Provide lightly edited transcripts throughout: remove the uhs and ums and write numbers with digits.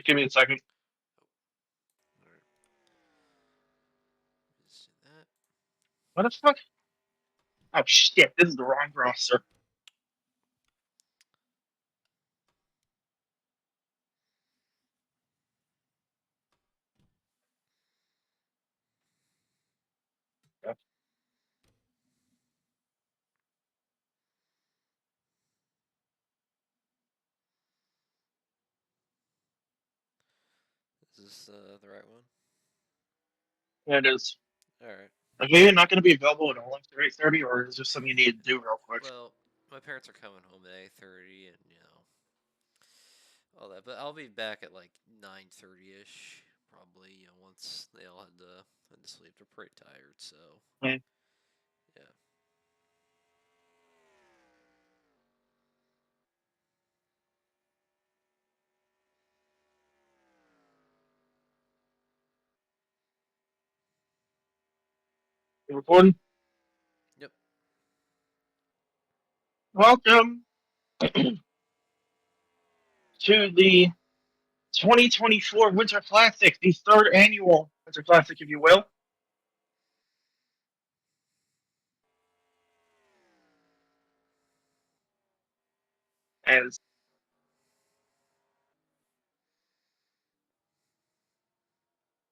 give me a second. Alright. Let's do that. What the fuck? Oh shit! This is the wrong roster. Is this the right one? Yeah, it is. Alright. Okay, you're not going to be available at all after 8:30, or is there something you need to do real quick? Well, my parents are coming home at 8:30, and all that. But I'll be back at like 9:30 ish, probably. Once they all had to sleep, they're pretty tired. So Okay. yeah. You recording? Yep. Welcome to the 2024 Winter Classic, the third annual Winter Classic, if you will. As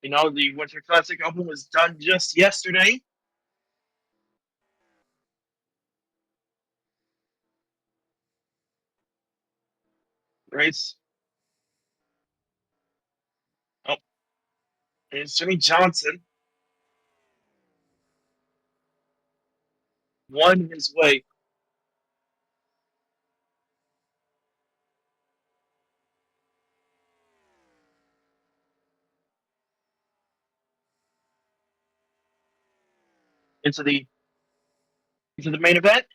you know, the Winter Classic Open was done just yesterday. Race. Oh, it's Jimmy Johnson won his way into the main event.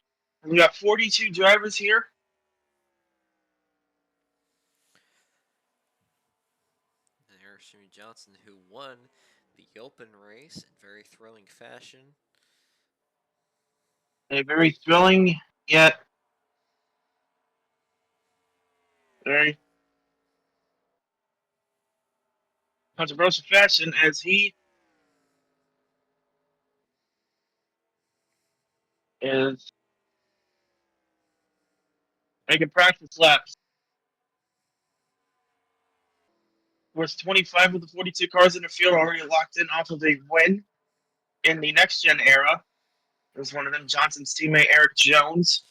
We got 42 drivers here. And there's Jimmy Johnson, who won the open race in very thrilling fashion. A very thrilling yet very controversial fashion as he is making practice laps. Of course, 25 of the 42 cars in the field already locked in off of a win in the next gen era. There's one of them, Johnson's teammate Eric Jones.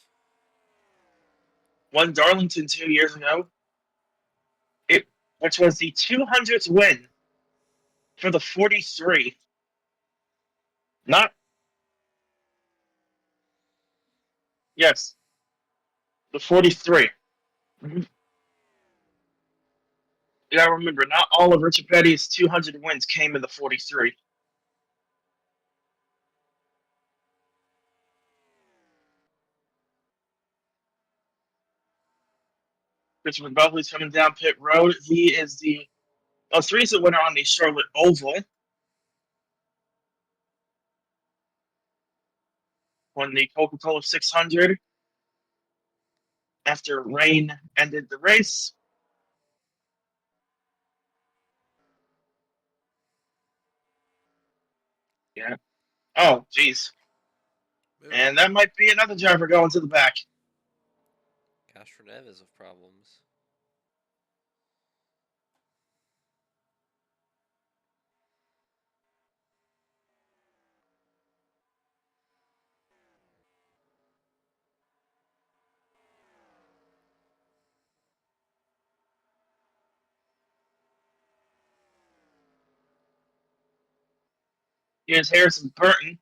Won Darlington 2 years ago, which was the 200th win for the 43. Not, yes, the 43. You gotta remember, not all of Richard Petty's 200 wins came in the 43. Christopher Buckley's coming down pit road. He is the most recent winner on the Charlotte Oval. Won the Coca-Cola 600 after rain ended the race. Yeah. Oh, geez. Ooh, And that might be another driver going to the back. Castroneves of problems. Here's Harrison Burton,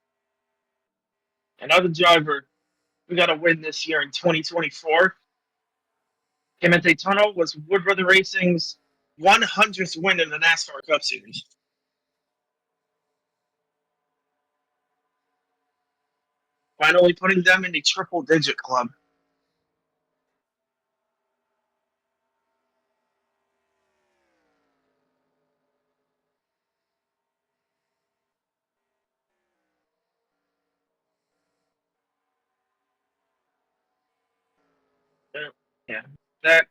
another driver who got a win this year in 2024. Came at Daytona, was Wood Brother Racing's 100th win in the NASCAR Cup Series. Finally putting them in the triple digit club. Yeah. That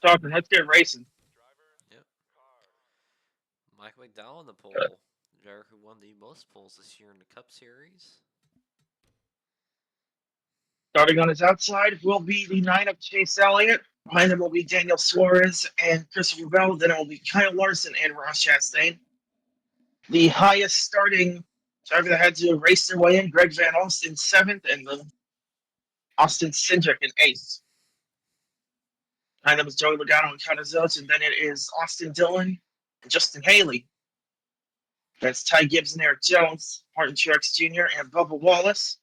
Talking, let's get racing. Yep. Mike McDowell in the pole. The driver who won the most poles this year in the Cup Series. Starting on his outside will be the 9 of Chase Elliott. Behind him will be Daniel Suarez and Christopher Bell. Then it will be Kyle Larson and Ross Chastain. The highest starting driver that had to race their way in, Greg Van Alst in 7th, and then Austin Cindric in 8th. Behind them is Joey Logano and Connor Zilch, and then it is Austin Dillon and Justin Haley. That's Ty Gibbs and Eric Jones, Martin Truex Jr. and Bubba Wallace,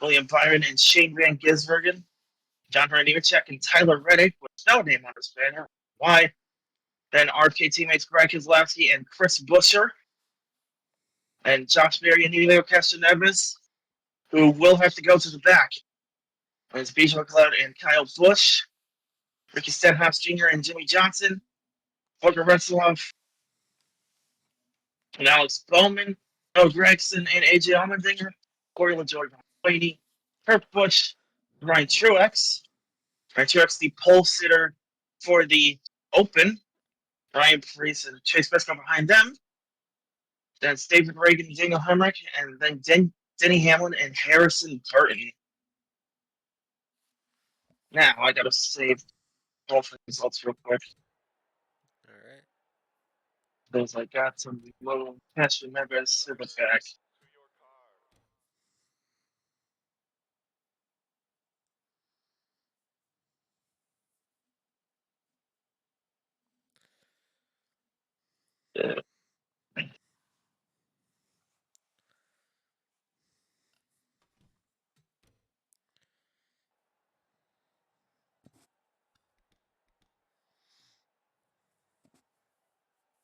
William Byron and Shane Van Gisbergen, John Hunter Nemechek and Tyler Reddick, with no name on his banner. Why? Then RFK teammates Greg Keselowski and Chris Buescher, and Josh Berry and Emilio Castroneves, who will have to go to the back. And it's Bijan McLeod and Kyle Busch, Ricky Stenhouse Jr. and Jimmy Johnson, Volker Retzloff, and Alex Bowman, Joe Gregson and AJ Allmendinger, Corey LaJoy, Blaney, Kurt Busch, Ryan Truex. Ryan Truex, the pole sitter for the Open. Ryan Preece and Chase Briscoe behind them. Then it's David Reagan and Daniel Hemrick, and then Denny Hamlin and Harrison Burton. Now I gotta save both the results real quick. All right. Because I got some little catch members to the back. Uh,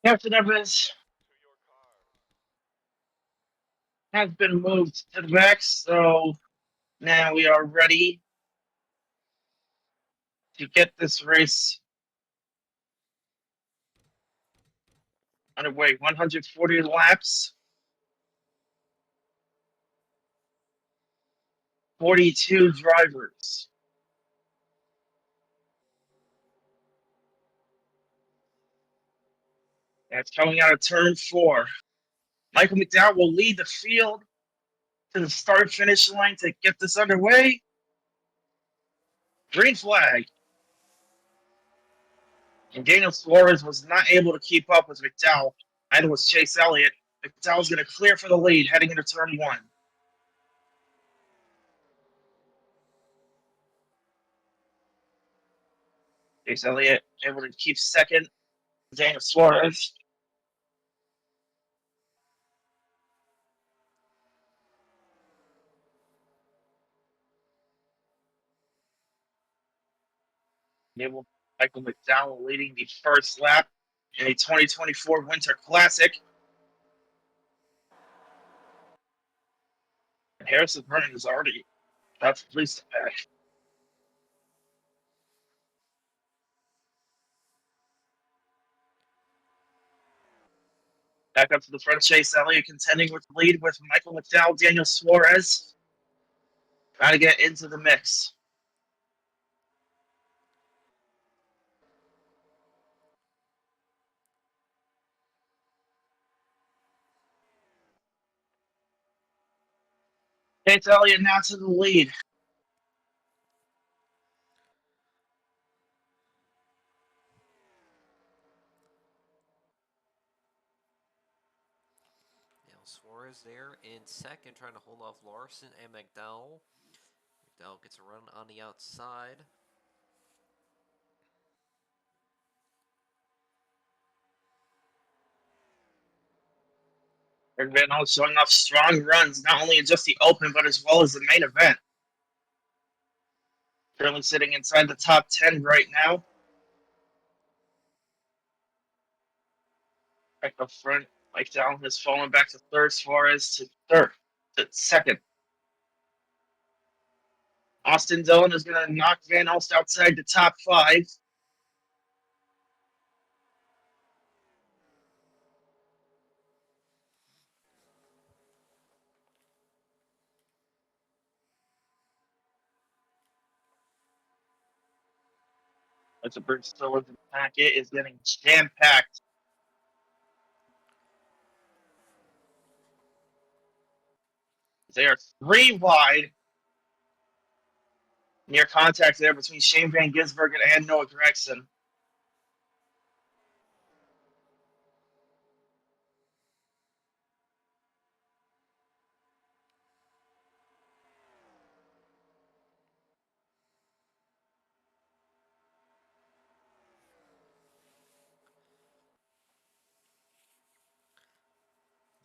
Captain Evans has been moved to the back, so now we are ready to get this race underway. 140 laps, 42 drivers. That's coming out of turn 4. Michael McDowell will lead the field to the start-finish line to get this underway. Green flag. And Daniel Suarez was not able to keep up with McDowell. Neither was Chase Elliott. McDowell's going to clear for the lead heading into turn 1. Chase Elliott able to keep second. Daniel Suarez. Able Michael McDowell leading the first lap in a 2024 Winter Classic. And Harrison Burton is already about to release the pack. Back up to the front, Chase Elliott contending with the lead with Michael McDowell, Daniel Suarez. Trying to get into the mix. Chase Elliott now to the lead. Now Suarez there in second, trying to hold off Larson and McDowell. McDowell gets a run on the outside. Greg Van Holt showing off strong runs, not only in just the Open, but as well as the main event. Currently sitting inside the top 10 right now. Back up front, Mike Dowell has fallen back to third, Suarez to second. Austin Dillon is going to knock Van Alst outside the top 5. As the bird still in the packet is getting jam-packed. They are 3 wide. Near contact there between Shane Van Gisbergen and Noah Gregson.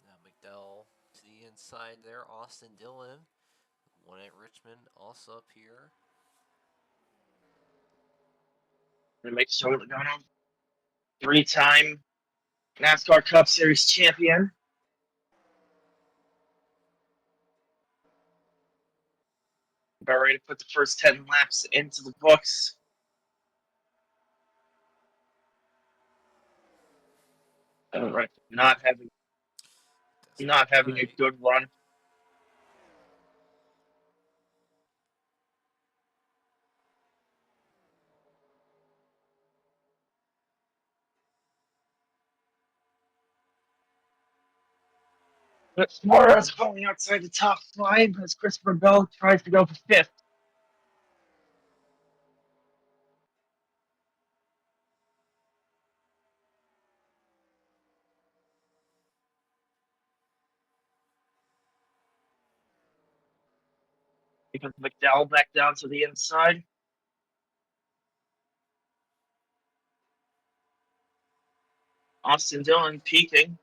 Now McDowell to the inside there. Austin Dillon. One at Richmond, also up here. And make sure Logano, 3-time NASCAR Cup Series champion. About ready to put the first 10 laps into the books. Right. Not having a good run. But Suarez falling outside the top 5 as Christopher Bell tries to go for 5th. Because McDowell back down to the inside. Austin Dillon peaking.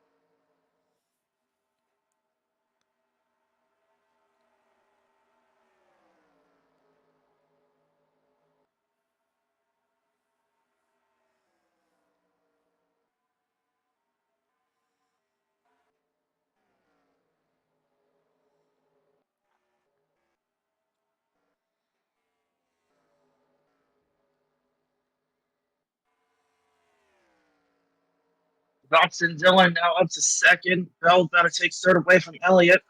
Austin Dillon now up to 2nd. Bell got to take 3rd away from Elliott.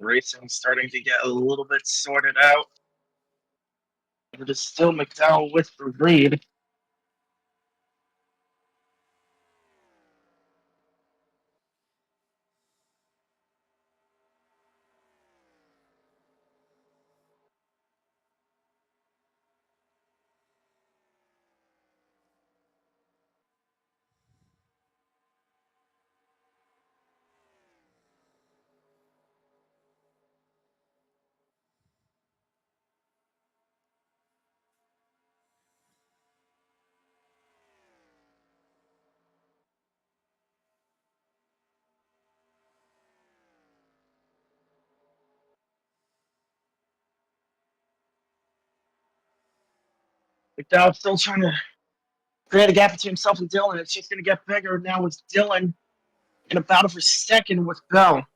Racing starting to get a little bit sorted out. It is still McDowell with the lead. McDowell still trying to create a gap between himself and Dillon. It's just going to get bigger now with Dillon in a battle for 2nd with Bell.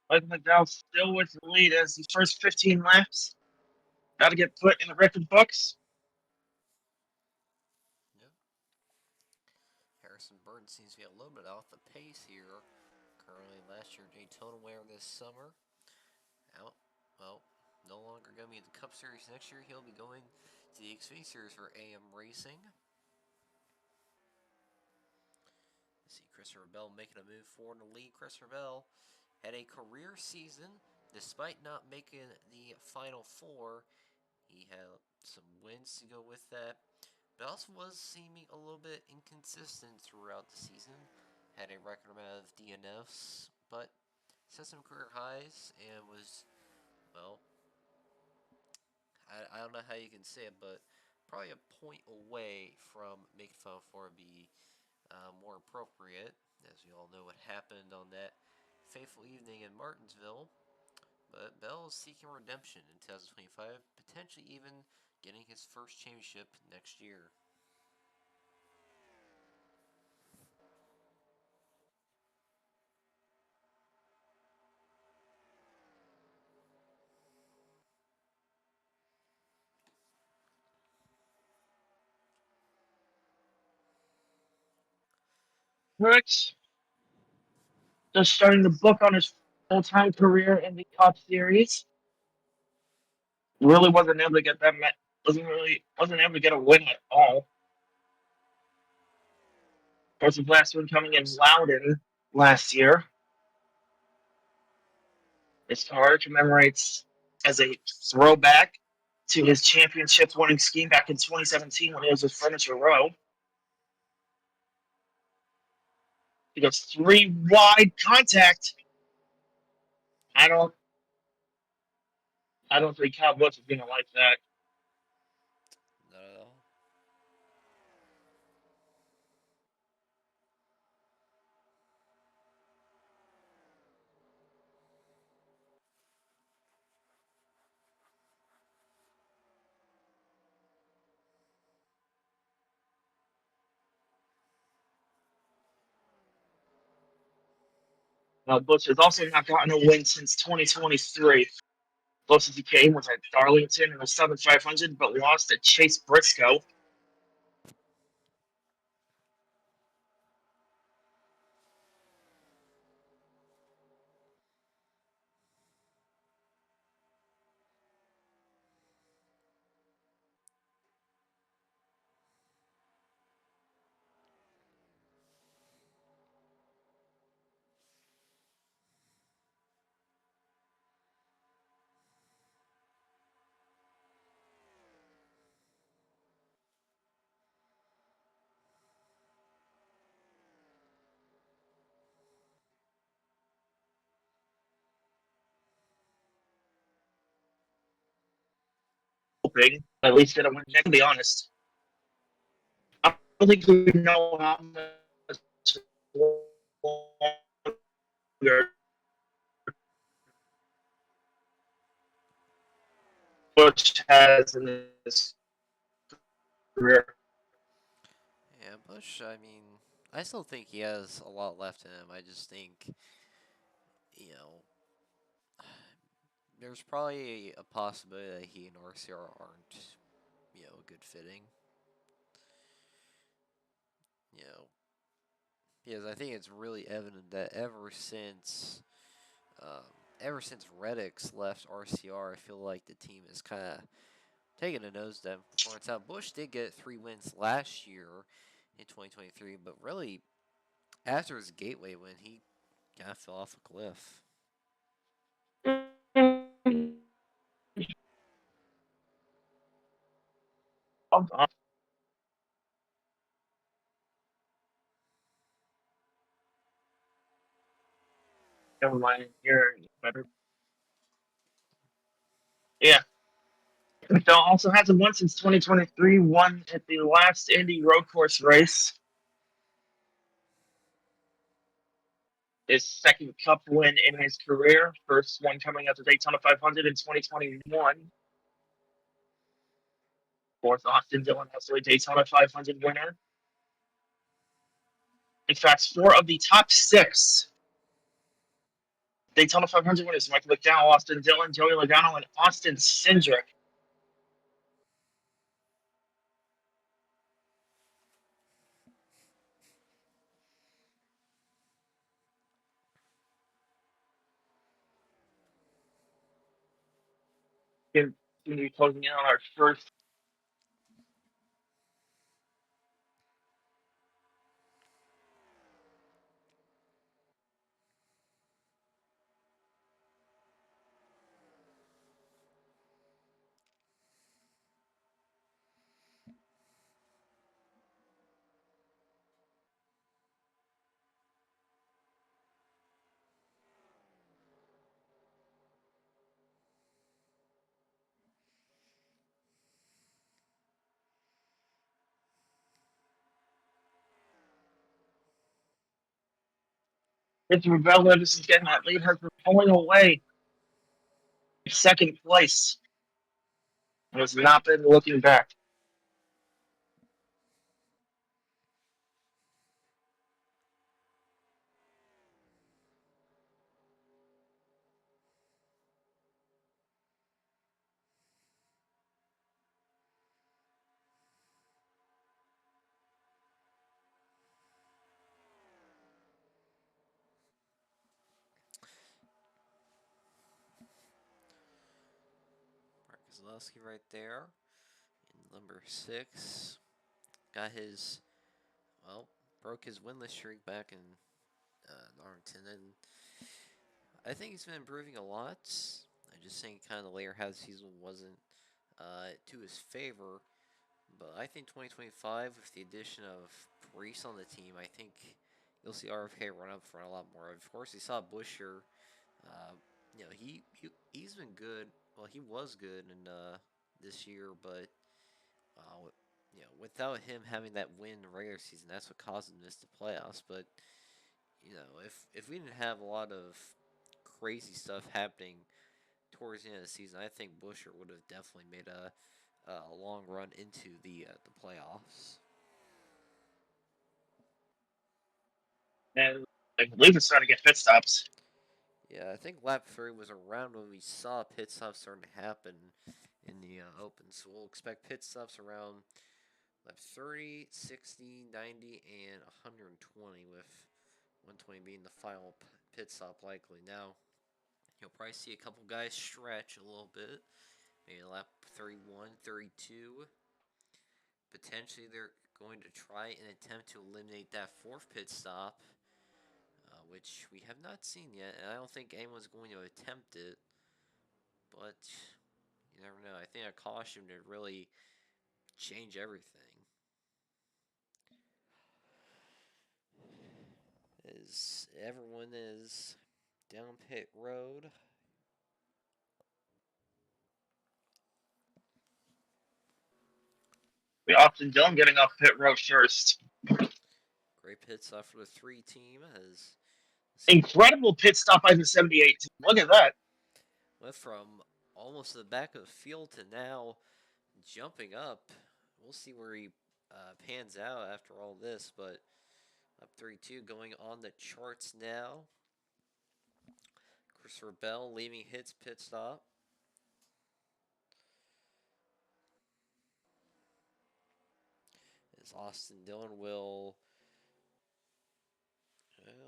But McDowell still with the lead as the first 15 laps got to get put in the record books. Yep. Harrison Burton seems to be a little bit off the pace here. Currently last year Daytona winner this summer. Out. Well, no longer going to be in the Cup Series next year. He'll be going to the Xfinity Series for AM Racing. See Christopher Bell making a move forward in the lead. Christopher Bell had a career season despite not making the Final Four. He had some wins to go with that, but also was seeming a little bit inconsistent throughout the season. Had a record amount of DNFs, but set some career highs and was, well, I don't know how you can say it, but probably a point away from making Final Four be more appropriate, as we all know what happened on that fateful evening in Martinsville. But Bell is seeking redemption in 2025, potentially even getting his first championship next year. Brooks just starting to book on his full-time career in the Cup Series. Really wasn't able to get that. Wasn't able to get a win at all. Of course, his last win coming in Loudon last year. His card commemorates as a throwback to his championship winning scheme back in 2017 when he was with Furniture Row. He goes three wide contact. I don't I don't think Cal Butch is gonna like that. Not at all. Butch has also not gotten a win since 2023. Closest he came was at Darlington in the Southern 500, but lost at Chase Briscoe. Hoping at least get a win. To be honest, I don't think we know how much longer Butch has in his career. Yeah, Bush, I mean, I still think he has a lot left in him. I just think, you know, there's probably a possibility that he and RCR aren't, a good fitting. You know, because I think it's really evident that um, ever since Reddix left RCR, I feel like the team is kind of taking a nosedive performance. Now, Bush did get 3 wins last year in 2023, but really, after his Gateway win, he kind of fell off a cliff. Never mind. You're better. Yeah. Phil also hasn't won since 2023. Won at the last Indy Road Course race. His second Cup win in his career. First one coming at the Daytona 500 in 2021. Fourth, Austin Dillon, also a Daytona 500 winner. In fact, four of the top six Daytona 500 winners: Michael McDowell, Austin Dillon, Joey Logano, and Austin Cindric. Going to be closing in on our first. Christopher Bell notices getting that lead, has been pulling away second place. And has not been looking back. Mark Keselowski right there. In number 6. Got his, well, broke his winless streak back in Darlington. And I think he's been improving a lot. I just think kind of the later half of the season wasn't to his favor. But I think 2025, with the addition of Reese on the team, I think you'll see RFK run up front a lot more. Of course, you saw Busher. Uh, he's been good. Well, he was good in this year, but without him having that win in the regular season, that's what caused him to miss the playoffs. But if we didn't have a lot of crazy stuff happening towards the end of the season, I think Busher would have definitely made a long run into the playoffs. And I believe it's starting to get pit stops. Yeah, I think lap 3 was around when we saw pit stops starting to happen in the Open. So we'll expect pit stops around lap 30, 60, 90, and 120, with 120 being the final pit stop likely. Now, you'll probably see a couple guys stretch a little bit. Maybe lap 31, 32. Potentially they're going to try and attempt to eliminate that 4th pit stop, which we have not seen yet, and I don't think anyone's going to attempt it. But you never know. I think a caution would really change everything. As everyone is down pit road. We Austin Dillon getting off pit road first. Great pit stop for the 3 team as Incredible pit stop by the 78 team. Look at that. went from almost to the back of the field to now jumping up. We'll see where he pans out after all this, but up 3-2 going on the charts now. Christopher Bell leaving his pit stop. As Austin Dillon will,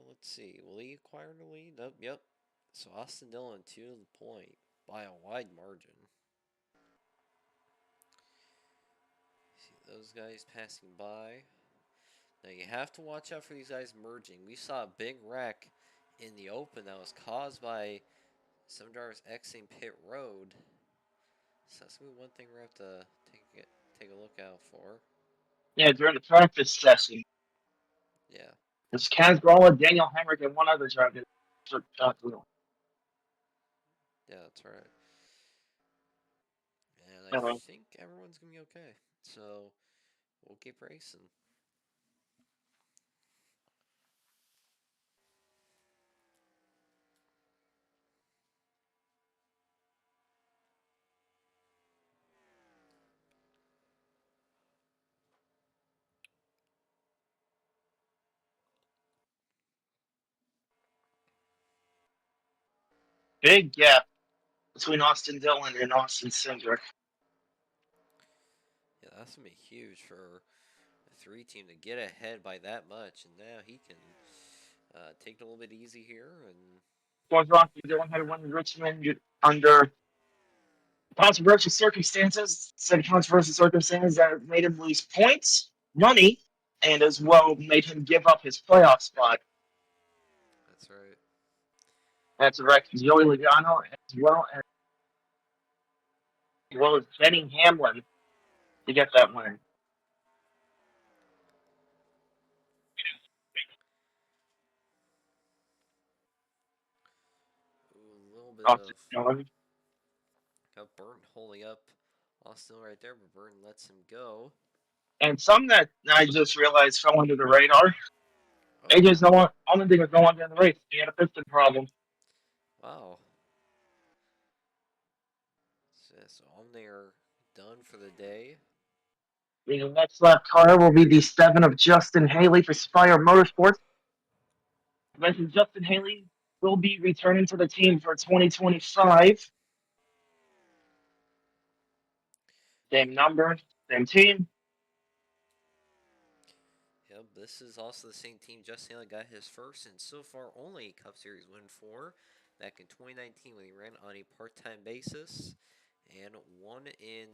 let's see, will he acquire the lead? Nope, yep. So Austin Dillon 2 to the point by a wide margin. See those guys passing by. Now you have to watch out for these guys merging. We saw a big wreck in the Open that was caused by some drivers exiting pit road. So that's gonna be one thing we have to take a look out for. Yeah, during the practice session. Yeah. It's Kaz Gralla, Daniel Hemrick, and one other driver. Yeah, that's right. And I think everyone's gonna be okay. So we'll keep racing. Big gap between Austin Dillon and Austin Cindric. Yeah, that's gonna be huge for the 3 team to get ahead by that much, and now he can take it a little bit easy here. And Austin Dillon had won Richmond under controversial circumstances. Said controversial circumstances that made him lose points, money, and as well made him give up his playoff spot. that's right. That's right. Joey Logano as well as Denny Hamlin to get that win. Ooh, a little bit Austin of Dillon. Burton holding up Austin right there, but Burton lets him go. And some that I just realized fell under the radar. Oh, AJ's no one. Only thing was no longer in the race. He had a piston problem. wow. So Omni are done for the day. The next lap car will be the 7 of Justin Haley for Spire Motorsports. Mentioned Justin Haley will be returning to the team for 2025. Same number, same team. Yep, this is also the same team Justin Haley got his first and so far only Cup Series win for back in 2019 when he ran on a part-time basis and won in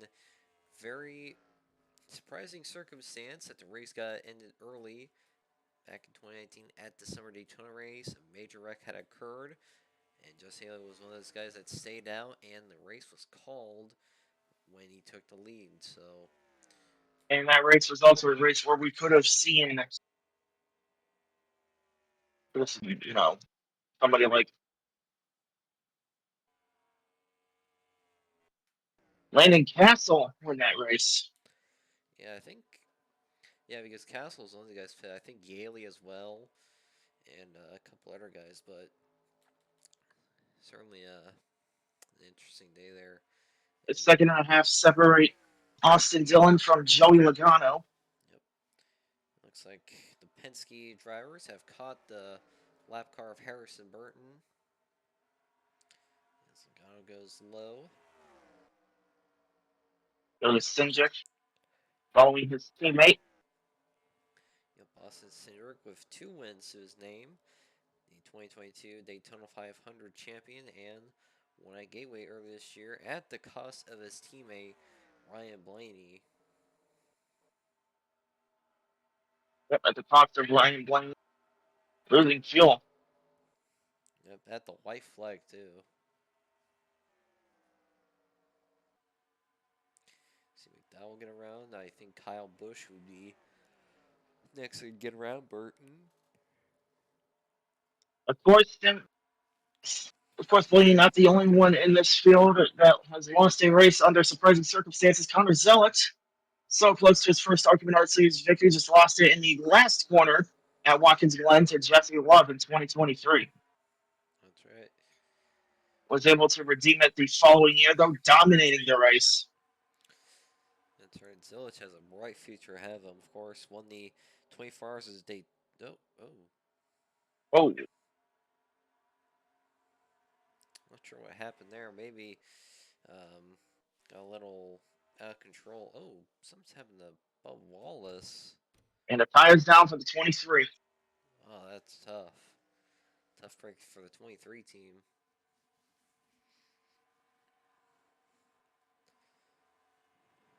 very surprising circumstance that the race got ended early back in 2019 at the Summer Daytona race. A major wreck had occurred, and Justin Haley was one of those guys that stayed out, and the race was called when he took the lead. So, And that race was also a race where we could have seen this, somebody like Landon Castle win that race. yeah, I think, yeah, because Castle's one of the guys fit. I think Yaley as well, and a couple other guys, but certainly an interesting day there. The And second and a half separate Austin Dillon from Joey Logano. yep, looks like the Penske drivers have caught the lap car of Harrison Burton. As Logano goes low. Billy Sinjic following his teammate. Yep, Austin Cindric with 2 wins to his name. The 2022 Daytona 500 champion and won at Gateway earlier this year at the cost of his teammate Ryan Blaney. Yep, at the top of Ryan Blaney losing fuel. Yep, at the white flag too. See McDowell get around. I think Kyle Busch would be next to get around Burton. Of course, Blaney not the only one in this field that has lost a race under surprising circumstances. Connor Zealot, so close to his first Argument Art Series victory, just lost it in the last corner at Watkins Glen to Jesse Love in 2023. That's right. Was able to redeem it the following year, though, dominating the race. That's right. Zilich has a bright future ahead of him, of course. Won the 24 hours as day. Oh. Oh, Not sure what happened there. Maybe got a little out of control. Oh, something's happened to Bob Wallace. and the tire's down for the 23. Oh, that's tough. Tough break for the 23 team.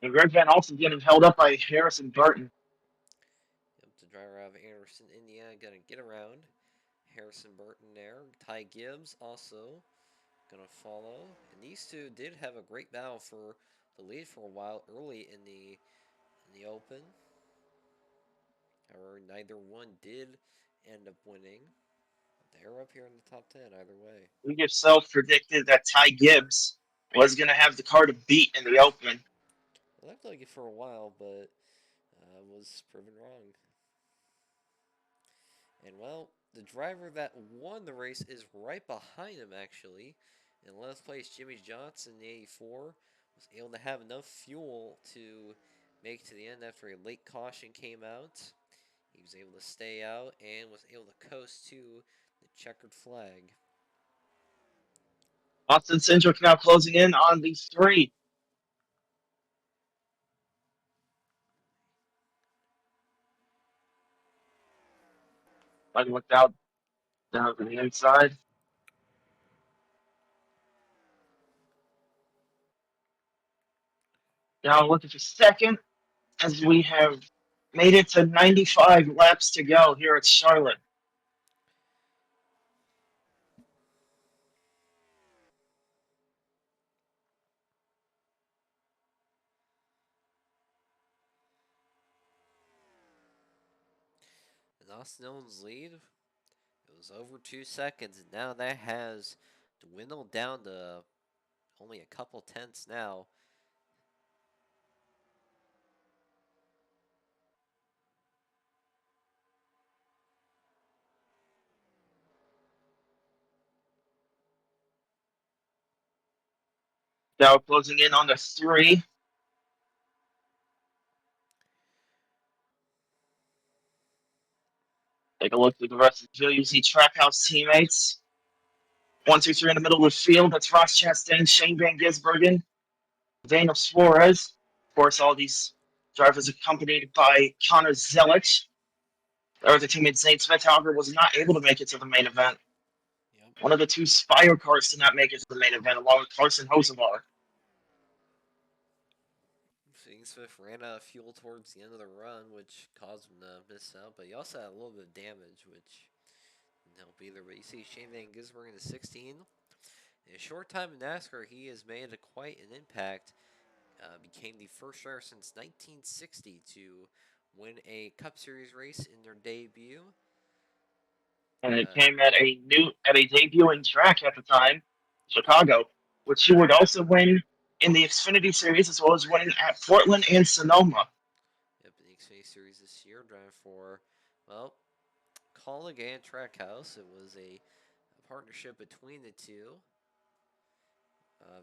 And Greg Van Alsten getting held up by Harrison Burton. Yep, the driver out of Anderson, Indiana, gonna get around. Harrison Burton there. Ty Gibbs also gonna follow. And these two did have a great battle for the lead for a while early in the open. However, neither one did end up winning. They're up here in the top 10 either way. We yourself predicted that Ty Gibbs was going to have the car to beat in the open. It looked like it for a while, but was proven wrong. And well, the driver that won the race is right behind him actually. In 11th place, Jimmy Johnson, the 84, was able to have enough fuel to make to the end after a late caution came out. He was able to stay out and was able to coast to the checkered flag. Austin Cindric now closing in on the 3. Might looked out down to the inside. Now looking for second as we have made it to 95 laps to go here at Charlotte. And Austin Dillon's lead, it was over 2 seconds, and now that has dwindled down to only a couple tenths now. Now closing in on the 3. Take a look through the rest of the field. You see Trackhouse teammates. 1, 2, 3 in the middle of the field. That's Ross Chastain, Shane Van Gisbergen, Daniel Suarez. Of course, all these drivers accompanied by Connor Zelich. Their other teammate Zane Smith, however, was not able to make it to the main event. Yep. One of the 2 Spire cars did not make it to the main event, along with Carson Hosevar. Shane Smith ran out of fuel towards the end of the run, which caused him to miss out. But he also had a little bit of damage, which didn't help either. But you see Shane Van Gisbergen in 16. In a short time in NASCAR, he has made quite an impact. Became the first driver since 1960 to win a Cup Series race in their debut. And it came at a debuting track at the time, Chicago, which he would also win in the Xfinity Series as well as winning at Portland and Sonoma. Yep, in the Xfinity Series this year, driving for, well, Kaulig and Trackhouse. It was a partnership between the two.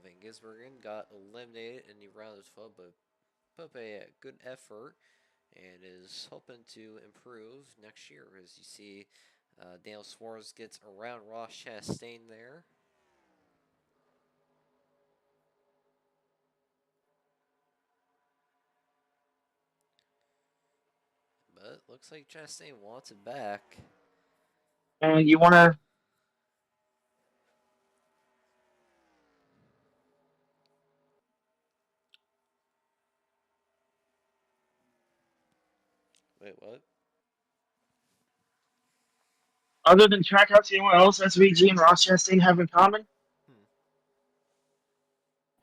Van Gisbergen got eliminated in the round of 12, but put up a good effort and is hoping to improve next year. As you see, Daniel Suarez gets around Ross Chastain there. But looks like Chastain wants it back. And you want to. Wait, what? Other than Trackhouse, anyone else SVG and Ross Chastain have in common?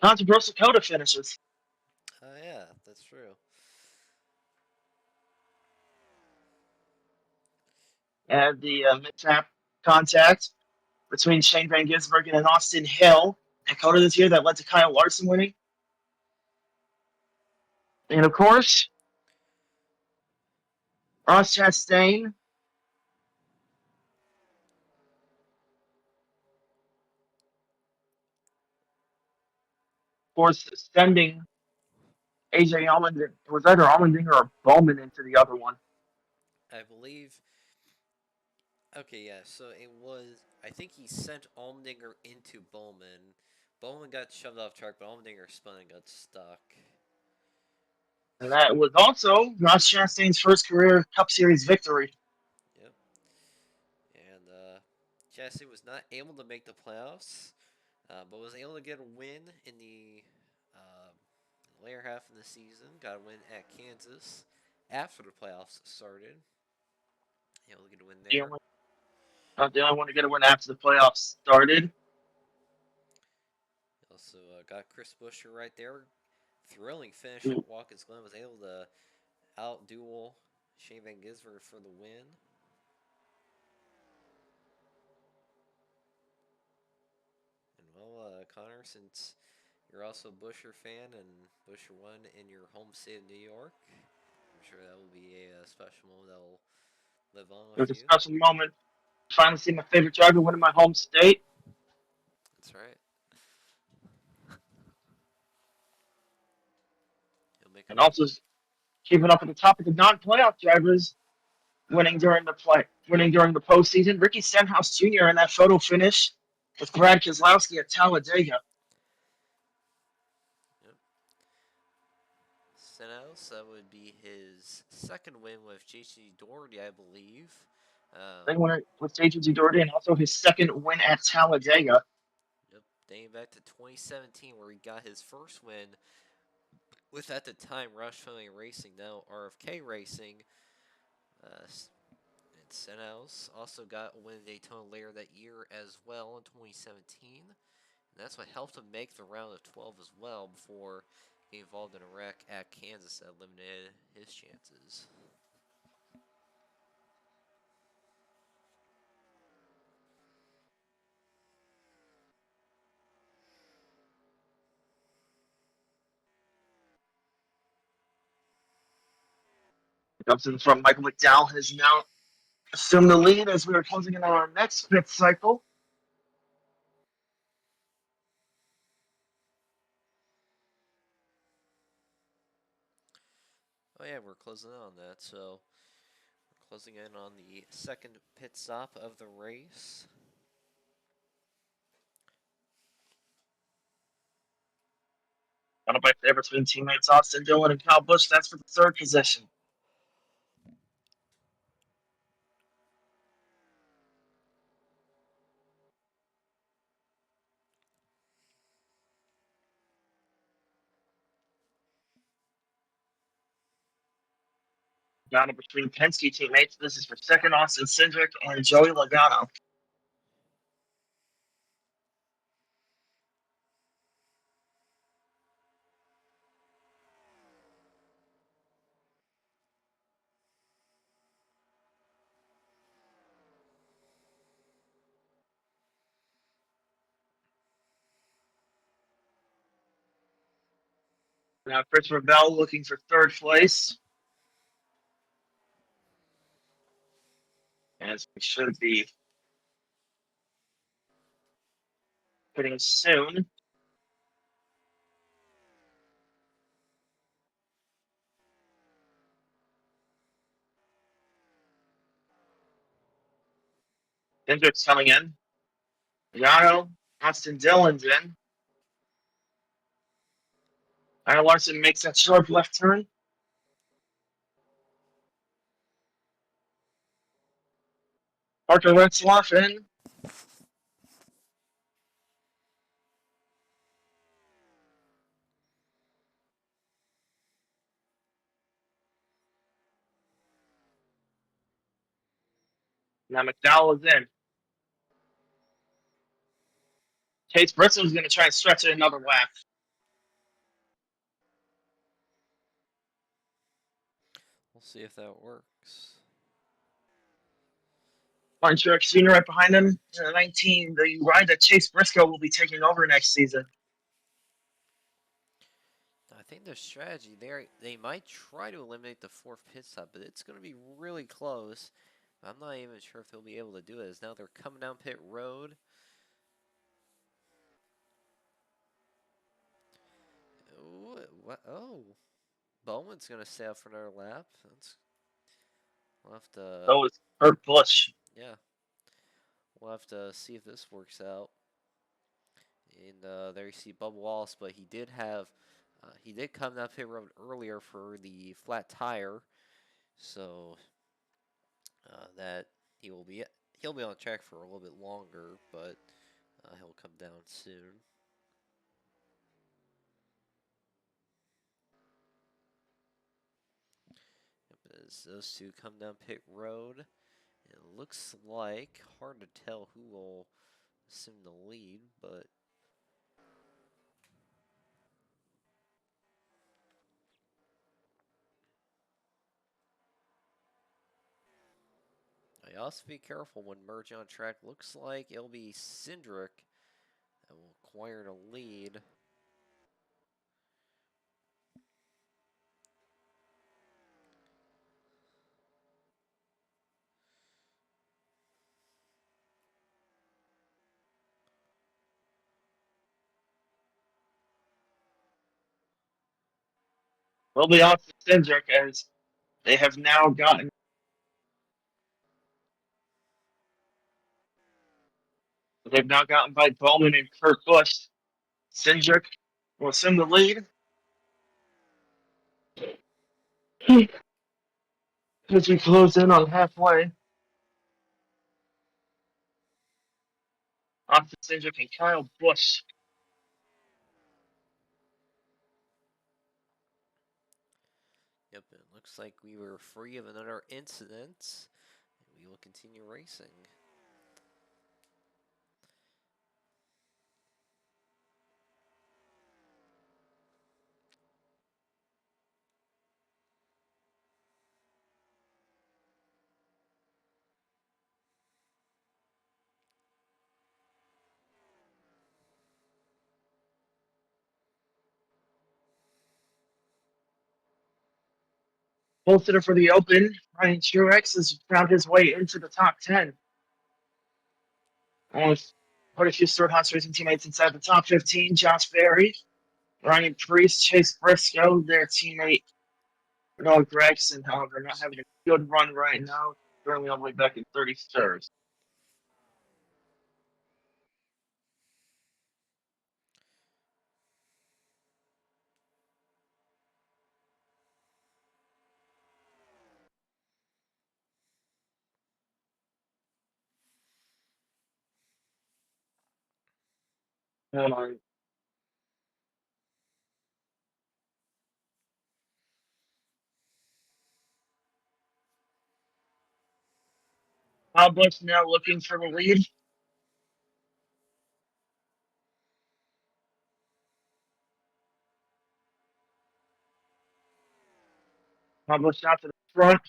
Ponte Grosso Coda finishes. Yeah, that's true. And the mid-tap contact between Shane Van Gisbergen and Austin Hill and Coda this year that led to Kyle Larson winning. And of course, Ross Chastain, of course, sending AJ Allmendinger. It was either Allmendinger or Bowman into the other one. I believe. Okay, yeah. So it was. I think he sent Allmendinger into Bowman. Bowman got shoved off track, but Allmendinger spun and got stuck. And that was also Ross Chastain's first career Cup Series victory. Yep. And Chastain was not able to make the playoffs, but was able to get a win in the later half of the season. Got a win at Kansas after the playoffs started. Able to get a win there. Not the only one to get a win after the playoffs started. Also got Chris Buescher right there. Thrilling finish at Watkins Glen. Was able to out-duel Shane Van Gisbergen for the win. And well, Connor, since you're also a Buescher fan and Buescher won in your home state of New York, I'm sure that will be a special moment that will live on It with was a you. special moment. Finally see my favorite driver win in my home state. That's right. And also keeping up at the top of the non-playoff drivers winning during the postseason. Ricky Stenhouse Jr. in that photo finish with Brad Keselowski at Talladega. Yep. Stenhouse, that would be his second win with JT Doherty, I believe. Then winner with JT Doherty and also his second win at Talladega. Yep, dating back to 2017 where he got his first win with, at the time, Roush Family Racing, now RFK Racing. And Stenhouse also got a win at Daytona later that year as well in 2017. And that's what helped him make the round of 12 as well before getting involved in a wreck at Kansas that eliminated his chances. Comes to the front. Michael McDowell has now assumed the lead as we are closing in on our next pit cycle. Oh yeah, we're closing in on that. So we're closing in on the second pit stop of the race. One of my favorites between teammates Austin Dillon and Kyle Busch. That's for the third position. Battle between Penske teammates. This is for second Austin Cindric and Joey Logano. Now Christopher Bell looking for third place. As we should be hitting soon. Hendricks coming in. Logano, Austin Dillon's in. Kyle Larson makes that sharp left turn. Parker Retzlaff in. Now McDowell is in. Chase Bristol's going to try and stretch it another lap. We'll see if that works. Martin Truex Jr. right behind him. 19, the ride that Chase Briscoe will be taking over next season. I think their strategy there, they might try to eliminate the fourth pit stop, but it's going to be really close. I'm not even sure if they'll be able to do it, as now they're coming down pit road. Ooh, what? Oh, Bowman's going to stay out for another lap. We'll have to. So is Kurt Busch. Yeah. We'll have to see if this works out. And there you see Bubba Wallace, but he did come down pit road earlier for the flat tire, so that he'll be on track for a little bit longer, but he'll come down soon. As those two come down pit road, it looks like, hard to tell who will assume the lead, but I also be careful when merging on track. Looks like it'll be Cindric that will acquire the lead. Will be off the Cindric as they have now gotten by Bowman and Kurt Busch. Cindric will assume the lead. As we close in on halfway. Austin Cindric and Kyle Busch. Yep, it looks like we were free of another incident. We will continue racing. Bolster for the Open. Ryan Truex has found his way into the top 10. Almost quite a few Stewart-Haas racing teammates inside the top 15. Josh Berry, Ryan Preece, Chase Briscoe, their teammate Bernal Gregson, however, not having a good run right now. Currently all the way back in 33rd. Hold on. Kyle Busch now looking for the lead. Kyle Busch out to the front.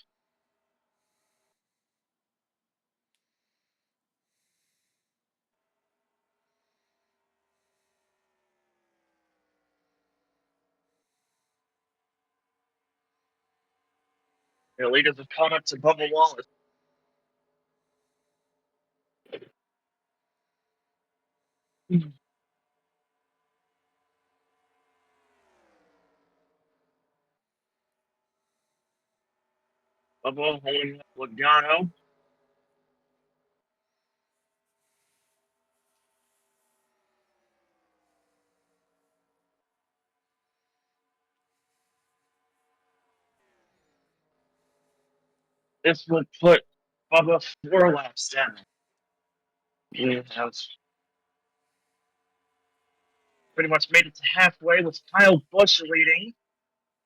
The leaders have caught up to Bubba Wallace. Bubba holding up Logano. This would put Bubba 4 laps down. He has pretty much made it to halfway with Kyle Busch leading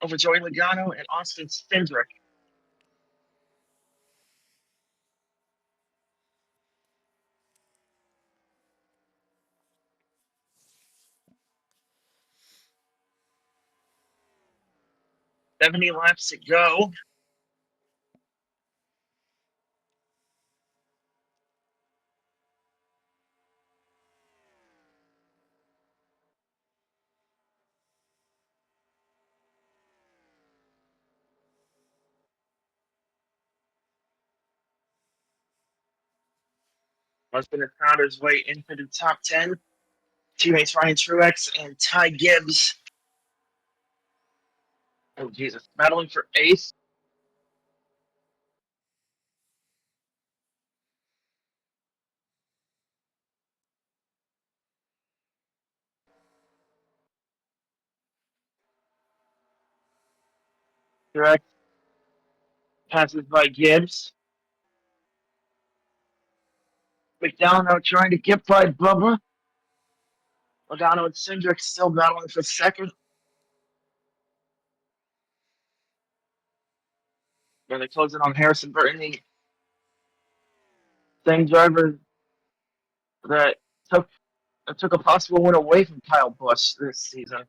over Joey Logano and Austin Cindric. "70 laps to go. Husband has found his way into the top 10. Teammates Ryan Truex and Ty Gibbs. Oh, Jesus. Battling for eighth. Truex passes by Gibbs. McDowell now trying to get by Bubba. Logano and Cindric still battling for second. Where they close in on Harrison Burton, the same driver that took a possible win away from Kyle Busch this season.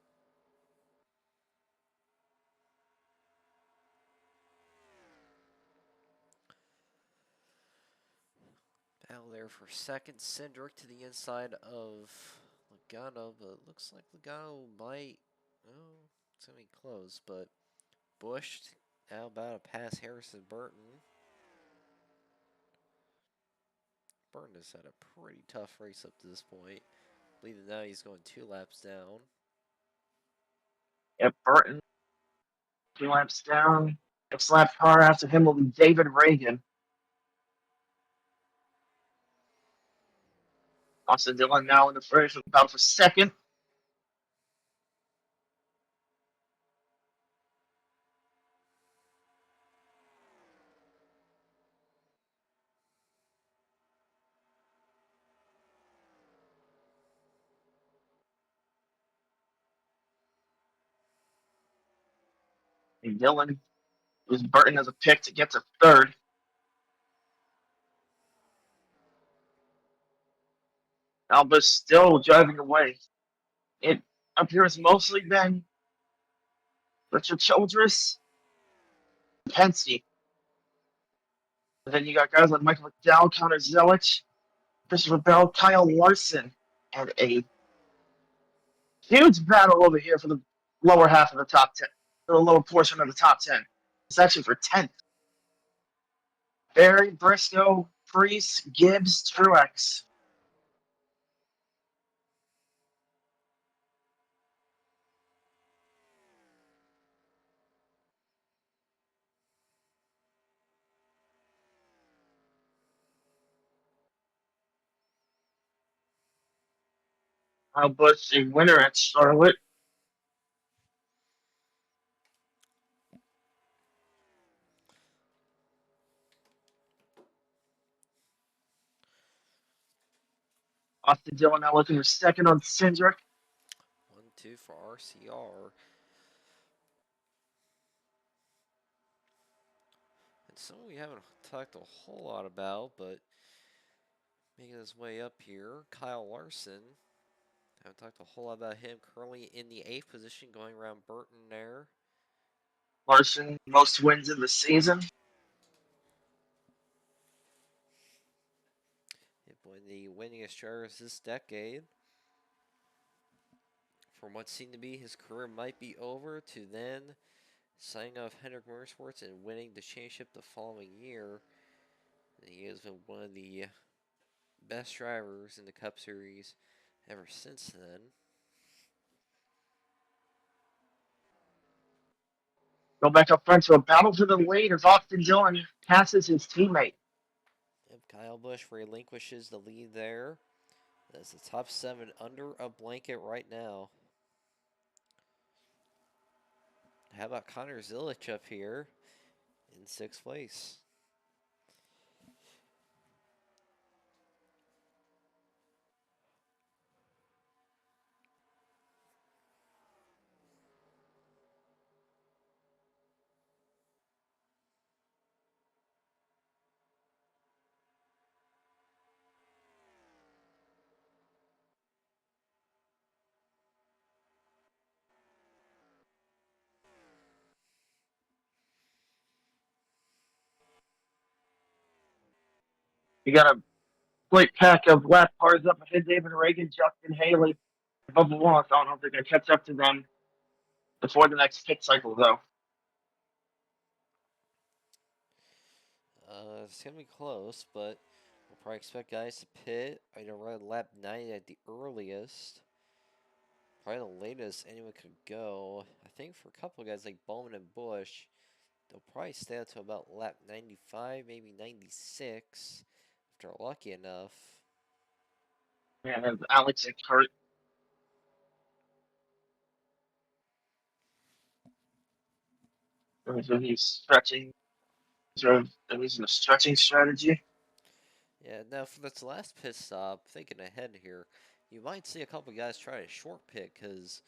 Battle there for second. Cindric to the inside of Logano, but it looks like Logano might. Oh, it's going to be close, but Busch now about to pass Harrison Burton. Burton has had a pretty tough race up to this point. I believe that now he's going 2 laps down. Yep, Burton 2 laps down. Next lap car after him will be David Reagan. Austin Dillon now in the first, about for second. And Dillon was Burton as a pick to get to third. Alba's still driving away. It appears mostly been Richard Childress, Penske. And then you got guys like Michael McDowell, Connor Zelich, Christopher Bell, Kyle Larson, and a huge battle over here for the lower half of the top 10, for the lower portion of the top 10. It's actually for 10th. Barry, Briscoe, Priest, Gibbs, Truex. Kyle Busch, a winner at Charlotte. Austin Dillon now looking for second on Cindric. 1-2 for RCR. And someone we haven't talked a whole lot about, but making his way up here, Kyle Larson. Haven't talked a whole lot about him. Currently in the 8th position, going around Burton there. Larson, most wins in the season. One of the winningest drivers this decade. From what seemed to be his career might be over to then signing off Hendrick Motorsports and winning the championship the following year. And he has been one of the best drivers in the Cup Series ever since then. Go back up front to a battle for the lead as Austin Dillon passes his teammate. Yep, Kyle Busch relinquishes the lead there. That's the top 7 under a blanket right now. How about Connor Zilic up here in 6th place? You got a great pack of lap cars up ahead. David Reagan, Justin Haley, Bubba Wallace. I don't know if they're going to catch up to them before the next pit cycle, though. It's going to be close, but we'll probably expect guys to pit. I know around lap 90 at the earliest. Probably the latest anyone could go. I think for a couple of guys like Bowman and Busch, they'll probably stay out to about lap 95, maybe 96, if they're lucky enough. And there's Alex and Kurt. So he's stretching. They're using a stretching strategy. Yeah, now for this last pit stop, thinking ahead here, you might see a couple guys try a short pit because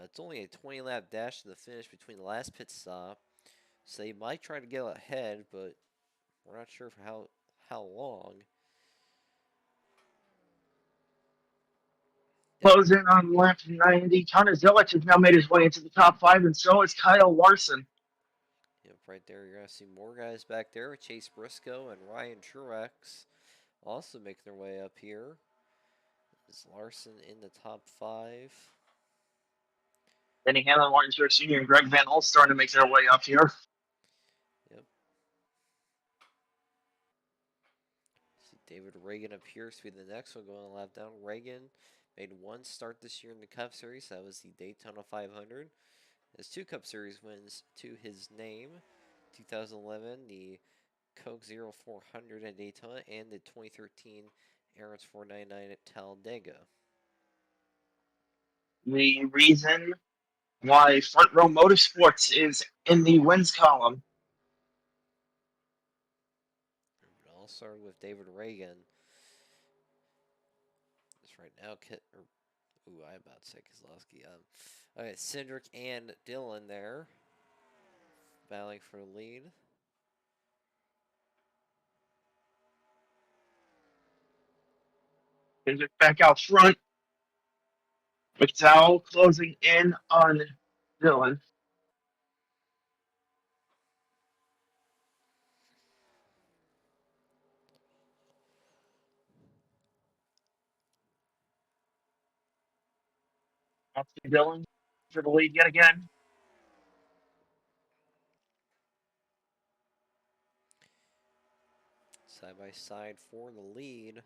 it's only a 20 lap dash to the finish between the last pit stop. So they might try to get ahead, but we're not sure for how long. Closing on lap 90. Connor Zilic has now made his way into the top 5, and so is Kyle Larson. Yep, right there, you're going to see more guys back there with Chase Briscoe and Ryan Truex also making their way up here. Is Larson in the top 5? Denny Hamlin, Martin Truex Jr., and Greg Van Holt starting to make their way up here. Yep. See David Reagan appears to be the next one going a lap down. Reagan made one start this year in the Cup Series. That was the Daytona 500. Has 2 Cup Series wins to his name. 2011, the Coke 0400 at Daytona, and the 2013 Aaron's 499 at Talladega. The reason why Front Row Motorsports is in the wins column. It all started with David Reagan. Just right now, I'm about to say Keselowski. Okay, Cindric and Dillon there, battling for the lead. Kendrick back out front. McDowell closing in on Dillon. Austin Dillon for the lead yet again. Side by side for the lead.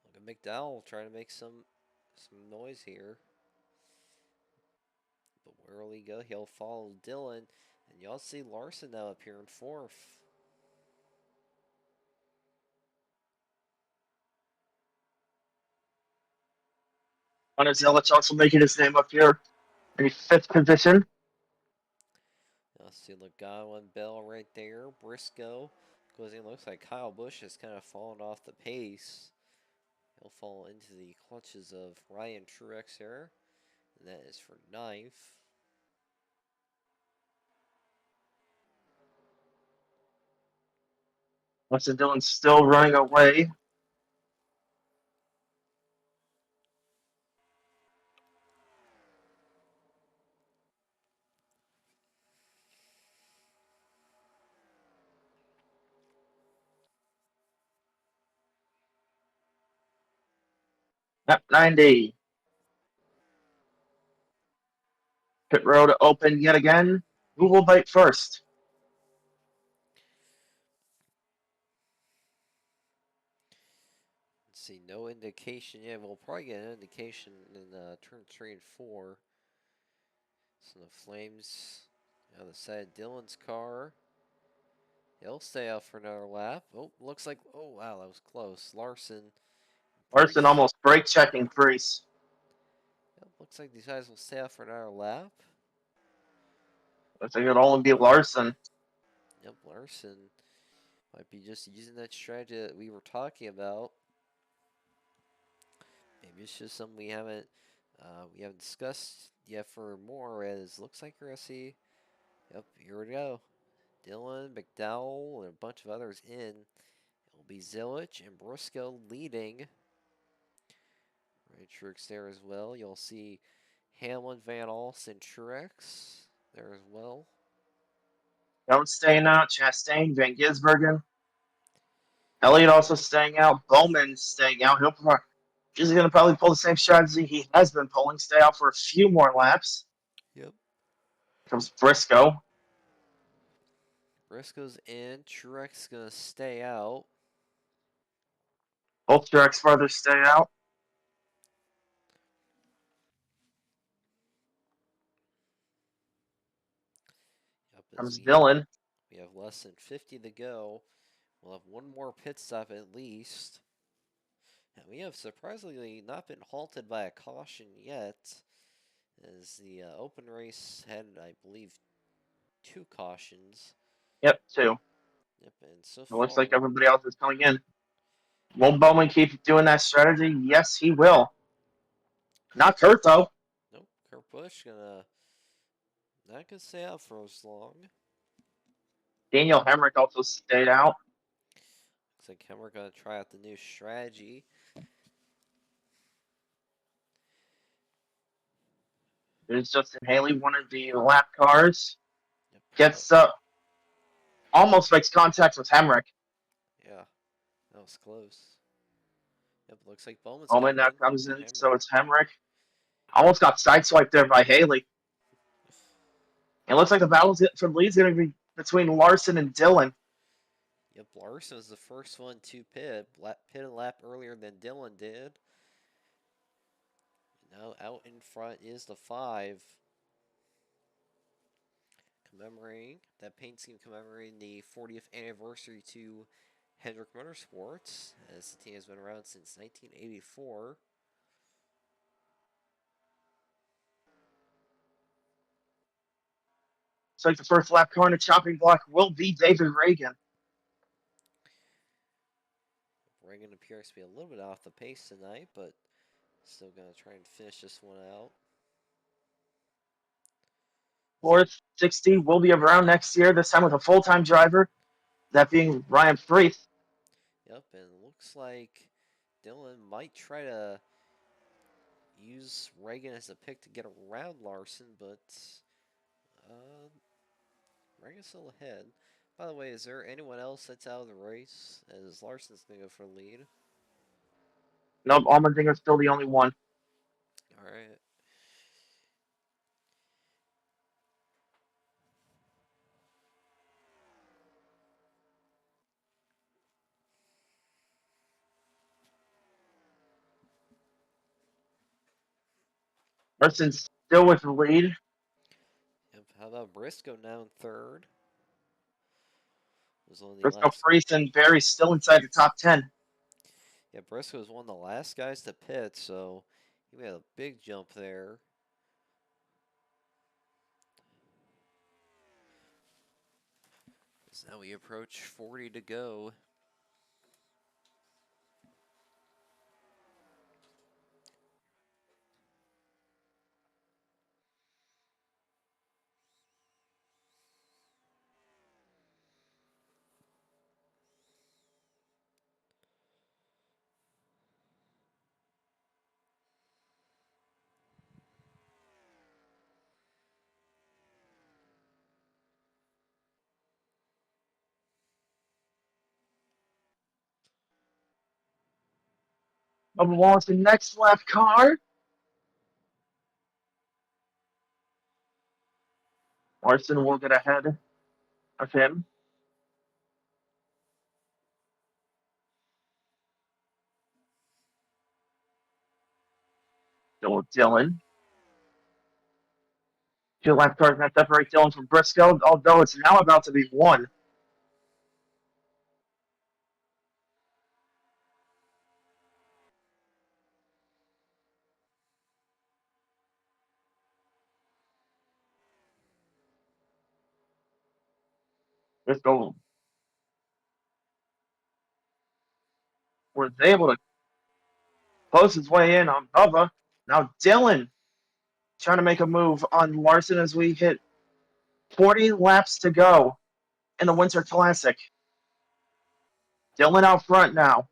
Look at McDowell trying to make some noise here. But where will he go? He'll follow Dillon. And y'all see Larson now up here in 4th. Hunter Zelich also making his name up here in the fifth position. See Logano Bell right there. Briscoe goes in. Looks like Kyle Busch has kind of fallen off the pace. He'll fall into the clutches of Ryan Truex here. And that is for ninth. Winston Dillon still running away. Lap 90. Pit road open yet again. Who will bite first? Let's see, no indication yet. We'll probably get an indication in turn 3 and 4. So the Flames on the side of Dillon's car. He'll stay out for another lap. Oh, looks like, oh wow, that was close. Larson. Larson almost brake checking Priest. Yep, looks like these guys will stay out for another lap. Looks like it'll only be Larson. Yep, Larson might be just using that strategy that we were talking about. Maybe it's just something we haven't discussed yet for more. As looks like we're gonna see. Yep, here we go. Dillon, McDowell, and a bunch of others in. It'll be Zelich and Briscoe leading. Right, Truex there as well. You'll see Hamlin, Van Alst, and Truex there as well. Don't staying out. Chastain, Van Gisbergen. Elliott also staying out. Bowman staying out. He's going to probably pull the same strategy he has been pulling. Stay out for a few more laps. Yep. Comes Briscoe. Briscoe's in. Truex gonna stay out. Both Truex further stay out. Yep, Comes Dillon. We have less than 50 to go. We'll have one more pit stop at least. And we have surprisingly not been halted by a caution yet, as the open race had, I believe, 2 cautions. Yep, 2. Yep, and so It far looks like everybody else is coming in. Will Bowman keep doing that strategy? Yes, he will. Not Kurt, though. nope, Kurt Busch not gonna stay out for as long. Daniel Hemrick also stayed out. Looks like we're gonna try out the new strategy. There's Justin Haley, one of the lap cars. Yep. Gets almost makes contact with Hemrick. Yeah, that was close. Yep, looks like Bowman's Bowman coming now in. comes in, Hemrick. so it's Hemrick. Almost got sideswiped there by Haley. It looks like the battle for the lead's going to be between Larson and Dillon. Yep, Larson was the first one to pit a lap earlier than Dillon did. Now out in front is the 5. That paint scheme commemorating the 40th anniversary to Hendrick Motorsports, as the team has been around since 1984. Looks like the first lap car in the chopping block will be David Ragan. Reagan appears to be a little bit off the pace tonight, but still going to try and finish this one out. Fourth 60 will be around next year, this time with a full-time driver, that being Ryan Freeth. Yep, and it looks like Dillon might try to use Reagan as a pick to get around Larson, but Reagan's still ahead. By the way, is there anyone else that's out of the race? As Larson's going to go for the lead. Nope, Allmendinger's still the only one. All right. Larson's still with the lead. Yep. How about Briscoe now in third? Was one of the Briscoe, last. Freeth, and Barry still inside the top 10. Yeah, Briscoe was one of the last guys to pit, so He made a big jump there. So now we approach 40 to go. Bubba Wallace, the next left car. Larson will get ahead of him. Still Dylan. Two left cars that separate Dylan from Briscoe, although it's now about to be one. Briscoe was able to close his way in on Bubba. Now Dylan trying to make a move on Larson as we hit 40 laps to go in the Winter Classic. Dylan out front now.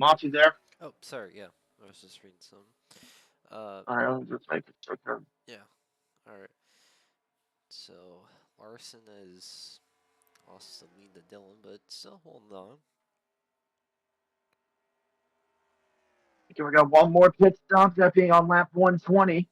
Monty there. Oh, sorry, yeah. I was just reading some. All right, I'll just make it quicker. Yeah, alright. So, Larson is lost the lead to Dylan, but still holding on. Okay, we got one more pit stop, that being on lap 120.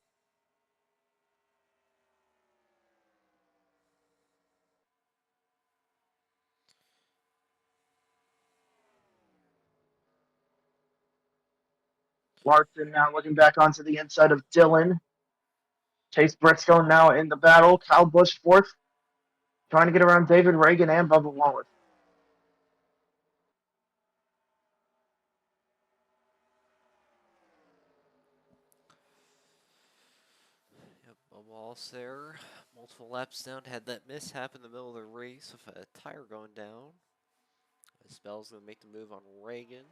Larson now looking back onto the inside of Dylan. Chase Briscoe now in the battle. Kyle Busch fourth, trying to get around David Reagan and Bubba Wallace. Yep, Wallace there. Multiple laps down. Had that mishap in the middle of the race with a tire going down. Bell's going to make the move on Reagan.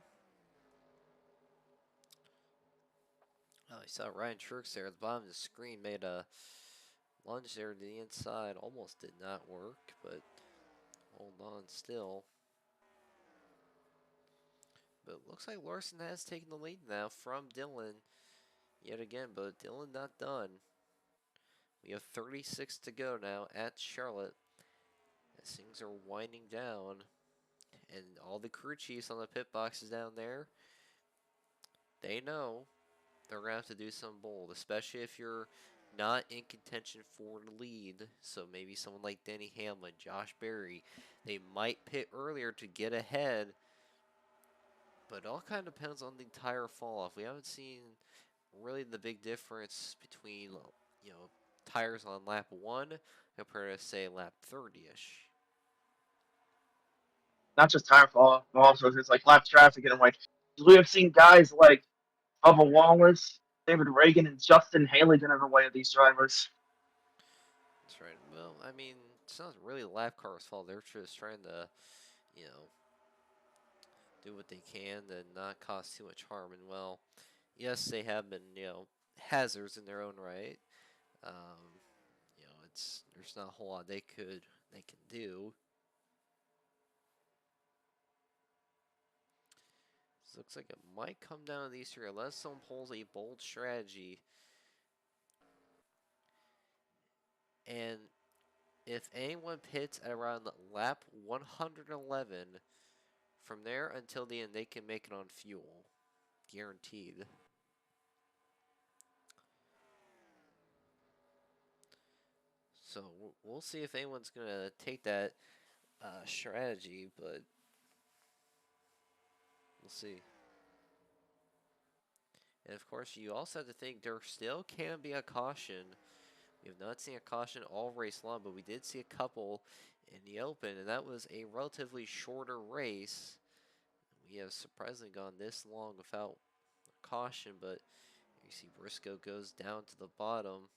Oh, you saw Ryan Truex there at the bottom of the screen made a lunge there to the inside. Almost did not work, but hold on still. But it looks like Larson has taken the lead now from Dylan yet again, but Dylan not done. We have 36 to go now at Charlotte as things are winding down. And all the crew chiefs on the pit boxes down there, they know they're going to have to do something bold, especially if you're not in contention for the lead. So maybe someone like Denny Hamlin, Josh Berry, they might pit earlier to get ahead. But it all kind of depends on the tire fall off. We haven't seen really the big difference between, tires on lap 1 compared to, say, lap 30-ish. Not just tire fall off, but also just like lap traffic and like we have seen guys like Bubba Wallace, David Reagan, and Justin Haley get in the way of these drivers. That's right. Well, I mean, it's not really the lap car's fault. They're just trying to, do what they can to not cause too much harm. And, well, yes, they have been, hazards in their own right. Um, there's not a whole lot they can do. So looks like it might come down to these three unless someone pulls a bold strategy. And if anyone pits at around lap 111, from there until the end, they can make it on fuel. guaranteed. So we'll see if anyone's going to take that strategy, but we'll see. And of course, you also have to think there still can be a caution. We have not seen a caution all race long, but we did see a couple in the open, and that was a relatively shorter race. We have surprisingly gone this long without a caution, but you see Briscoe goes down to the bottom.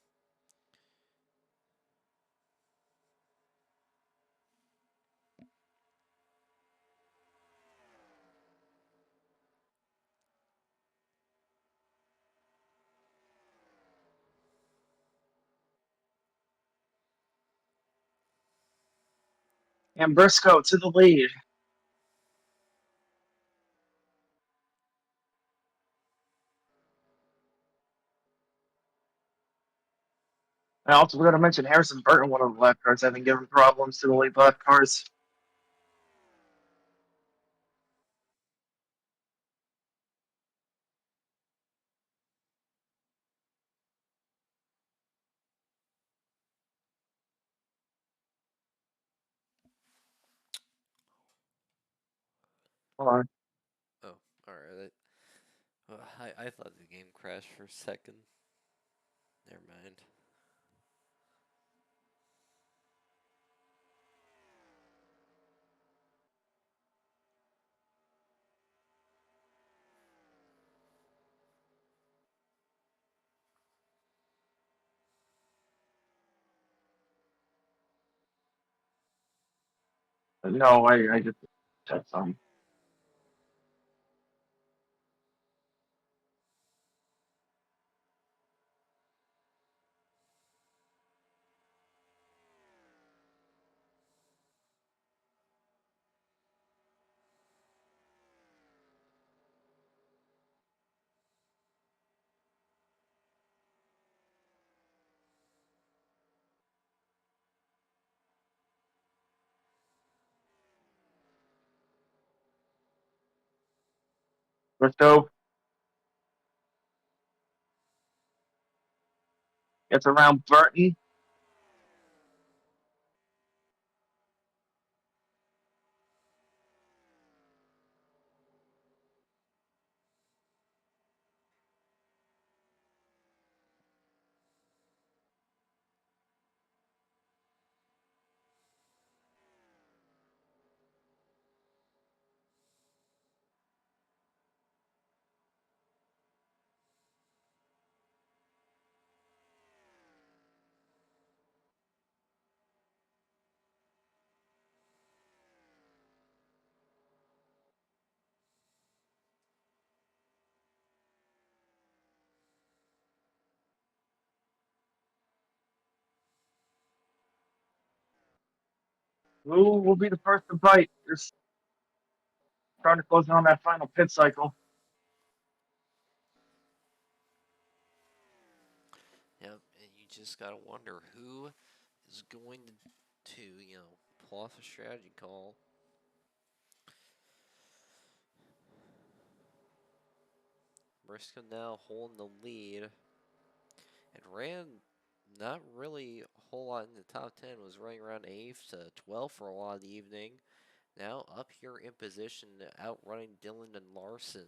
And Briscoe to the lead. I also forgot to mention Harrison Burton, one of the lap cars, having given problems to the lead lap cars. Hold on. Oh, alright. I thought the game crashed for a second. Never mind. No, I just said something. Briscoe gets around Burton. Who will be the first to bite? They're starting to close in on that final pit cycle. Yep, and you just gotta wonder who is going to pull off a strategy call. Briscoe now holding the lead, and ran not really a whole lot in the top 10, was running around 8th to 12th for a lot of the evening. Now up here in position, outrunning Dillon and Larson.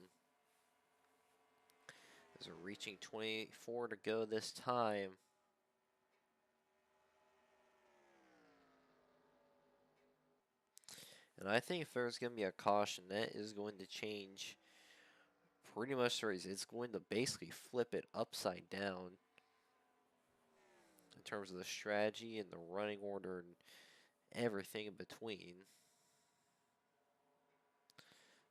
As we're reaching 24 to go this time. And I think if there's going to be a caution, that is going to change pretty much the race. It's going to basically flip it upside down in terms of the strategy and the running order and everything in between.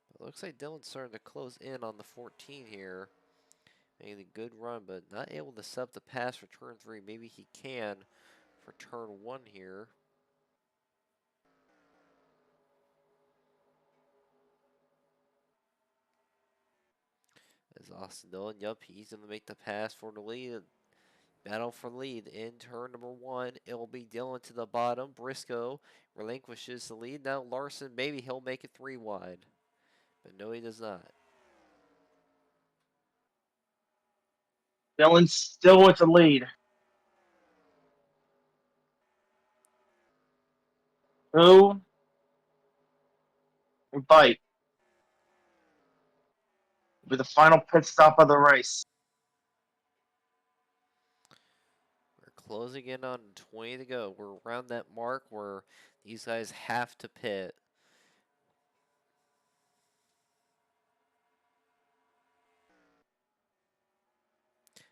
But it looks like Dillon's starting to close in on the 14 here. Making a good run, but not able to set up the pass for turn 3. Maybe he can for turn 1 here. As Austin Dillon, yep, he's going to make the pass for the lead. Battle for lead in turn number 1. It will be Dillon to the bottom. Briscoe relinquishes the lead. Now Larson, maybe he'll make it 3 wide. But no, he does not. Dylan's still with the lead. Who will bite? Will be the final pit stop of the race. We're closing in on 20 to go. We're around that mark where these guys have to pit.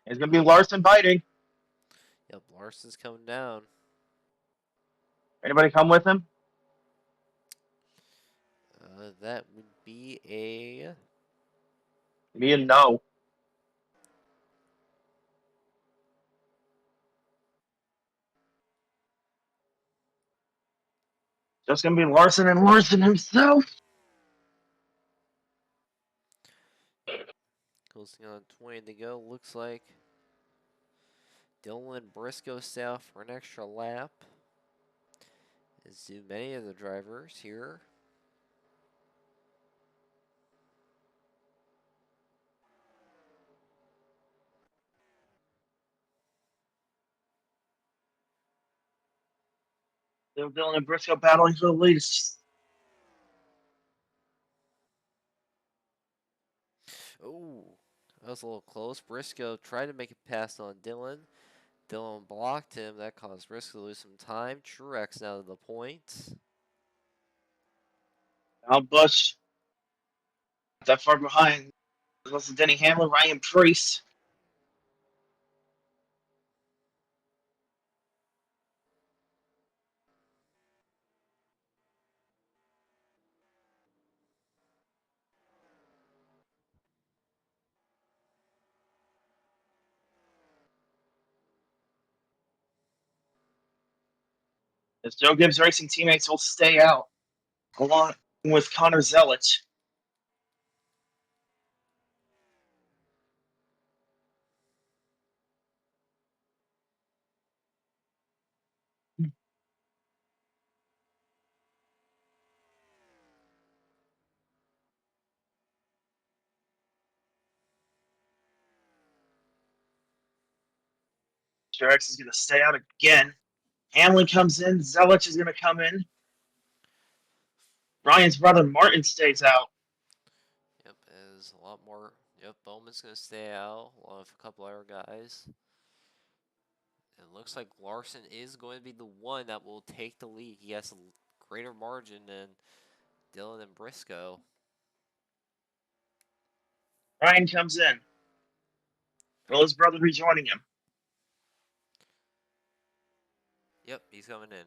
It's going to be Larson biting. Yep, Larson's coming down. Anybody come with him? That would be a... Me and no. Just going to be Larson and Larson himself. Closing on 20 to go. Looks like Dylan Briscoe stay out for an extra lap. As do many of the drivers here. Dylan and Briscoe battling for the lead. Oh, that was a little close. Briscoe tried to make a pass on Dylan. Dylan blocked him. That caused Briscoe to lose some time. Truex now to the point. Now Busch not that far behind. This is Denny Hamlin, Ryan Preece. As Joe Gibbs Racing teammates will stay out, along with Connor Zelich. Truex is going to stay out again. Hamlin comes in. Zelich is going to come in. Ryan's brother Martin stays out. Yep, there's a lot more. Yep, Bowman's going to stay out along with a couple other guys. It looks like Larson is going to be the one that will take the lead. He has a greater margin than Dylan and Briscoe. Ryan comes in. Will his brother be joining him? Yep, he's coming in.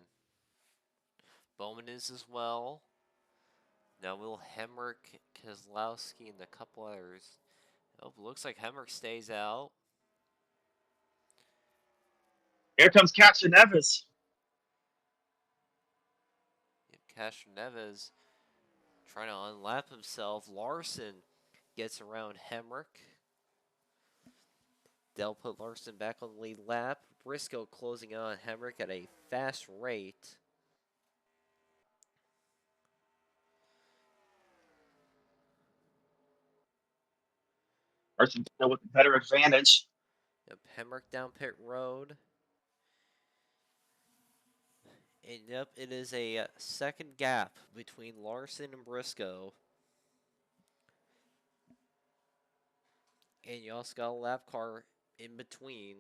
Bowman is as well. Now will Hemrick, Keselowski, and a couple others. Oh, looks like Hemrick stays out. Here comes Katja Neves. Yep, Castroneves trying to unlap himself. Larson gets around Hemrick. They'll put Larson back on the lead lap. Briscoe closing on Hemrick at a fast rate. Larson still with a better advantage. Yep, Hemrick down pit road. And yep, it is a second gap between Larson and Briscoe. And you also got a lap car in between.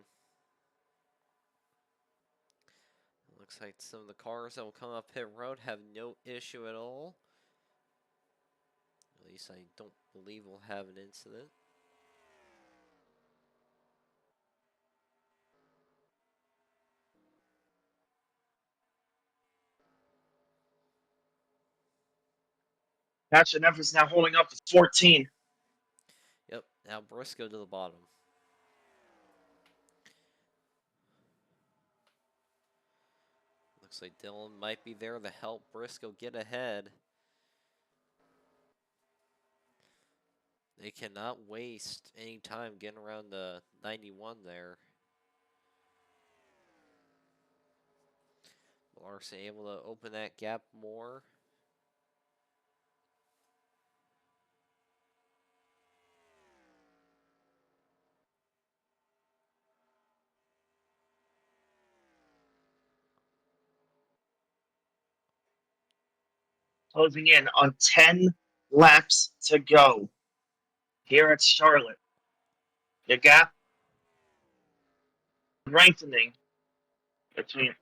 Looks like some of the cars that will come up pit road have no issue at all. At least I don't believe we'll have an incident. Katja Neves now holding up with 14. Yep, now Briscoe to the bottom. Looks like Dylan might be there to help Briscoe get ahead. They cannot waste any time getting around the 91 there. Larson able to open that gap more. closing in on 10 laps to go here at Charlotte. The gap lengthening between.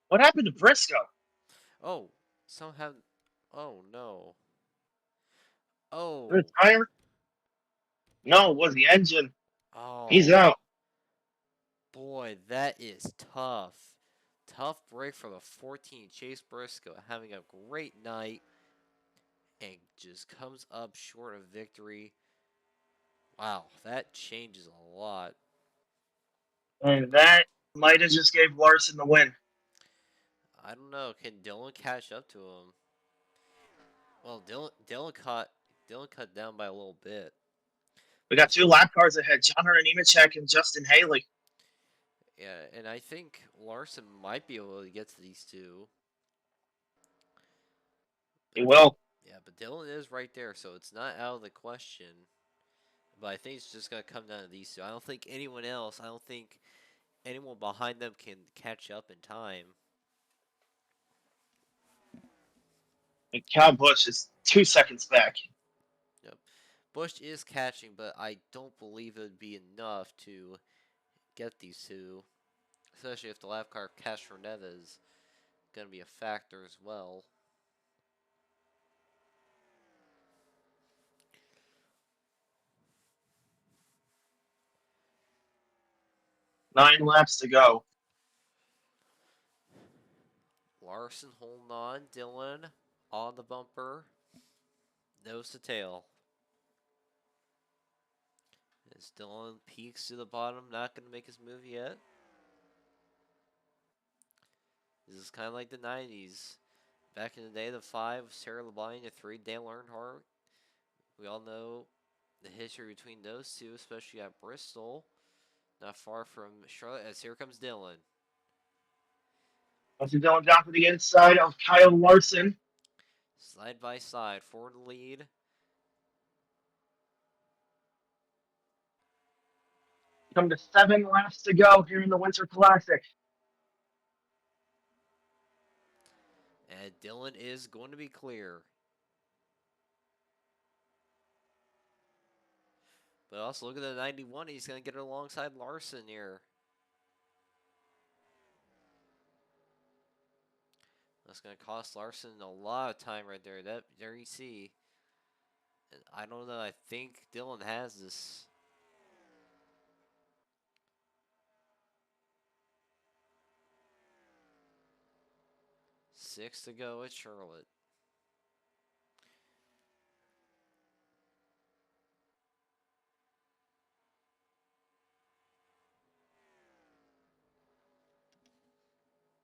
What happened to Briscoe? Oh, somehow. Oh no. The Oh. tire? No, it was the engine. He's Oh. out. Boy, that is tough. Tough break for the 14 Chase Briscoe, having a great night and just comes up short of victory. Wow, that changes a lot. And that might have just gave Larson the win. I don't know. Can Dylan catch up to him? Well, Dylan cut down by a little bit. We got two lap cars ahead, John Hunter Nemechek and Justin Haley. Yeah, and I think Larson might be able to get to these two. He will. Yeah, but Dylan is right there, so it's not out of the question. But I think it's just gonna come down to these two. I don't think anyone else. I don't think anyone behind them can catch up in time. And Kyle Busch is 2 seconds back. Yep. Bush is catching, but I don't believe it would be enough to get these two, especially if the lap car Castro Neves going to be a factor as well. Nine laps to go. Larson holding on, Dylan on the bumper, nose to tail. As Dylan peaks to the bottom, not going to make his move yet. This is kind of like the 90s. Back in the day, the 5 was Sarah LeBlanc, the 3 Dale Earnhardt. We all know the history between those two, especially at Bristol. Not far from Charlotte, as here comes Dylan. Once Dylan down to the inside of Kyle Larson. Side by side, forward lead. Come to 7 laps to go here in the Winter Classic. And Dylan is going to be clear. But also look at the 91. He's going to get it alongside Larson here. That's going to cost Larson a lot of time right there. There you see. And I don't know. I think Dylan has this. Six to go at Charlotte.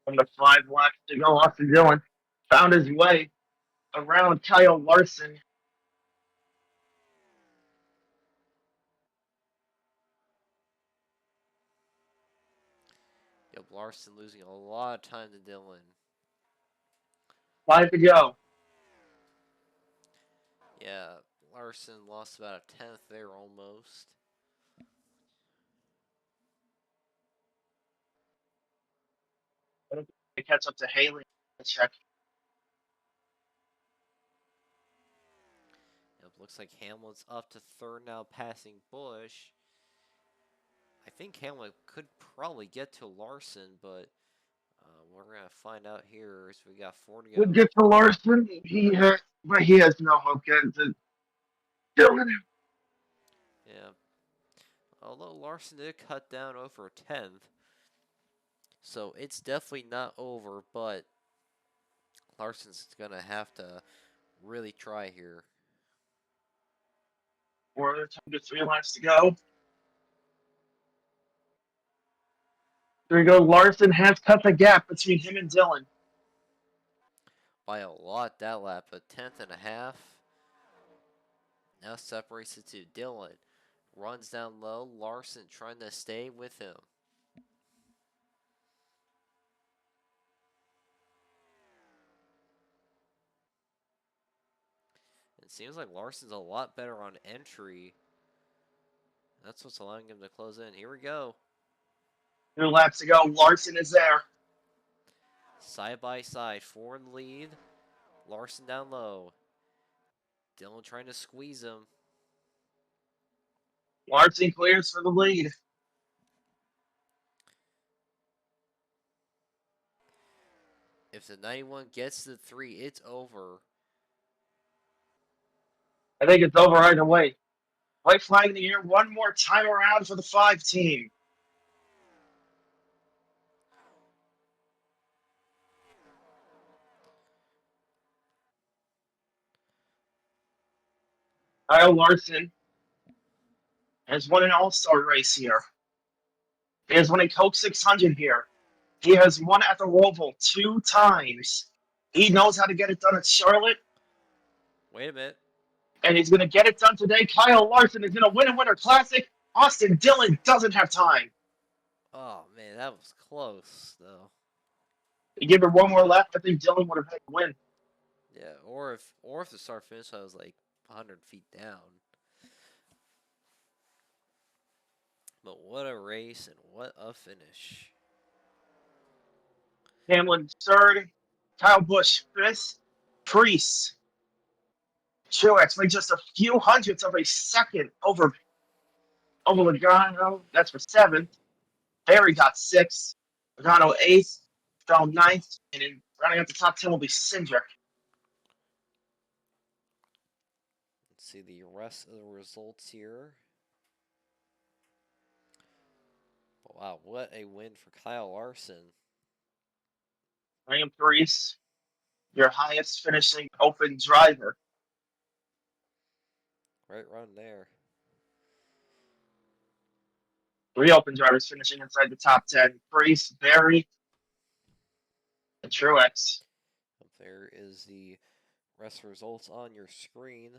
From the 5 laps to go, Austin Dillon found his way around Kyle Larson. Yep, Larson losing a lot of time to Dylan. 5 to go. Yeah, Larson lost about a tenth there almost. To catch up to Haley. Check. Yep, looks like Hamlin's up to third now, passing Bush. I think Hamlin could probably get to Larson, but we're gonna find out here as we got 4 to go. Would get to Larson. But he has no hope getting to Dillon. Yeah. Although Larson did cut down over a tenth. So it's definitely not over, but Larson's gonna have to really try here. 4 to 3 laps to go. There we go. Larson has cut the gap between him and Dillon. By a lot that lap, a tenth and a half. Now separates the two. Dylan runs down low. Larson trying to stay with him. It seems like Larson's a lot better on entry. That's what's allowing him to close in. Here we go. 2 laps to go. Larson is there. Side by side. Ford lead. Larson down low. Dillon trying to squeeze him. Larson clears for the lead. If the 91 gets to the 3, it's over. I think it's over right away. White flag in the air one more time around for the 5 team. Kyle Larson has won an all-star race here. He has won a Coke 600 here. He has won at the Roval 2 times. He knows how to get it done at Charlotte, Wait a minute. and he's going to get it done today. Kyle Larson is going to win a Winter Classic. Austin Dillon doesn't have time. Oh, man, that was close, though. You give her one more lap, I think Dillon would have had to win. Yeah, or if the start finish I was like 100 feet down. But what a race and what a finish. Hamlin third, Kyle Busch fifth, Preece, Truex by just a few hundredths of a second over Logano. That's for 7th. Barry got 6th. Logano 8th, fell 9th, and then rounding out the top 10 will be Cindric. Let's see the rest of the results here. But wow, what a win for Kyle Larson. Liam Preece, your highest finishing open driver. Great run there. 3 open drivers finishing inside the top 10. Preece, Barry, and Truex. There is the rest results on your screen.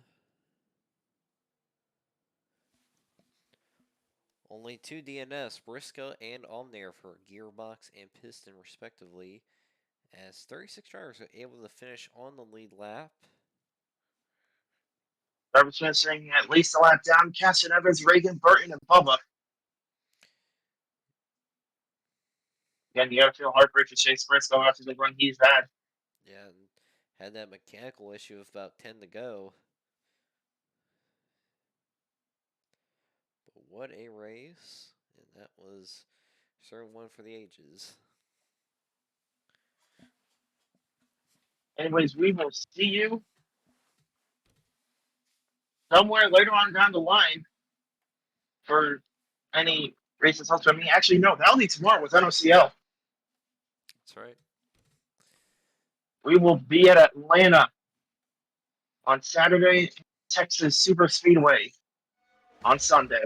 Only 2 DNS, Briscoe and Allmendinger for gearbox and piston respectively, as 36 drivers were able to finish on the lead lap. Drivers finishing at least a lap down. Cashin Evans, Reagan, Burton, and Bubba. Again, you gotta feel heartbreak for Chase Briscoe after the run he's had. Yeah, and had that mechanical issue with about 10 to go. But what a race, and that was certainly one for the ages. Anyways, we will see you somewhere later on down the line for any races elsewhere. I mean, actually, no, that'll be tomorrow with NOCL. That's right. We will be at Atlanta on Saturday, Texas Super Speedway on Sunday.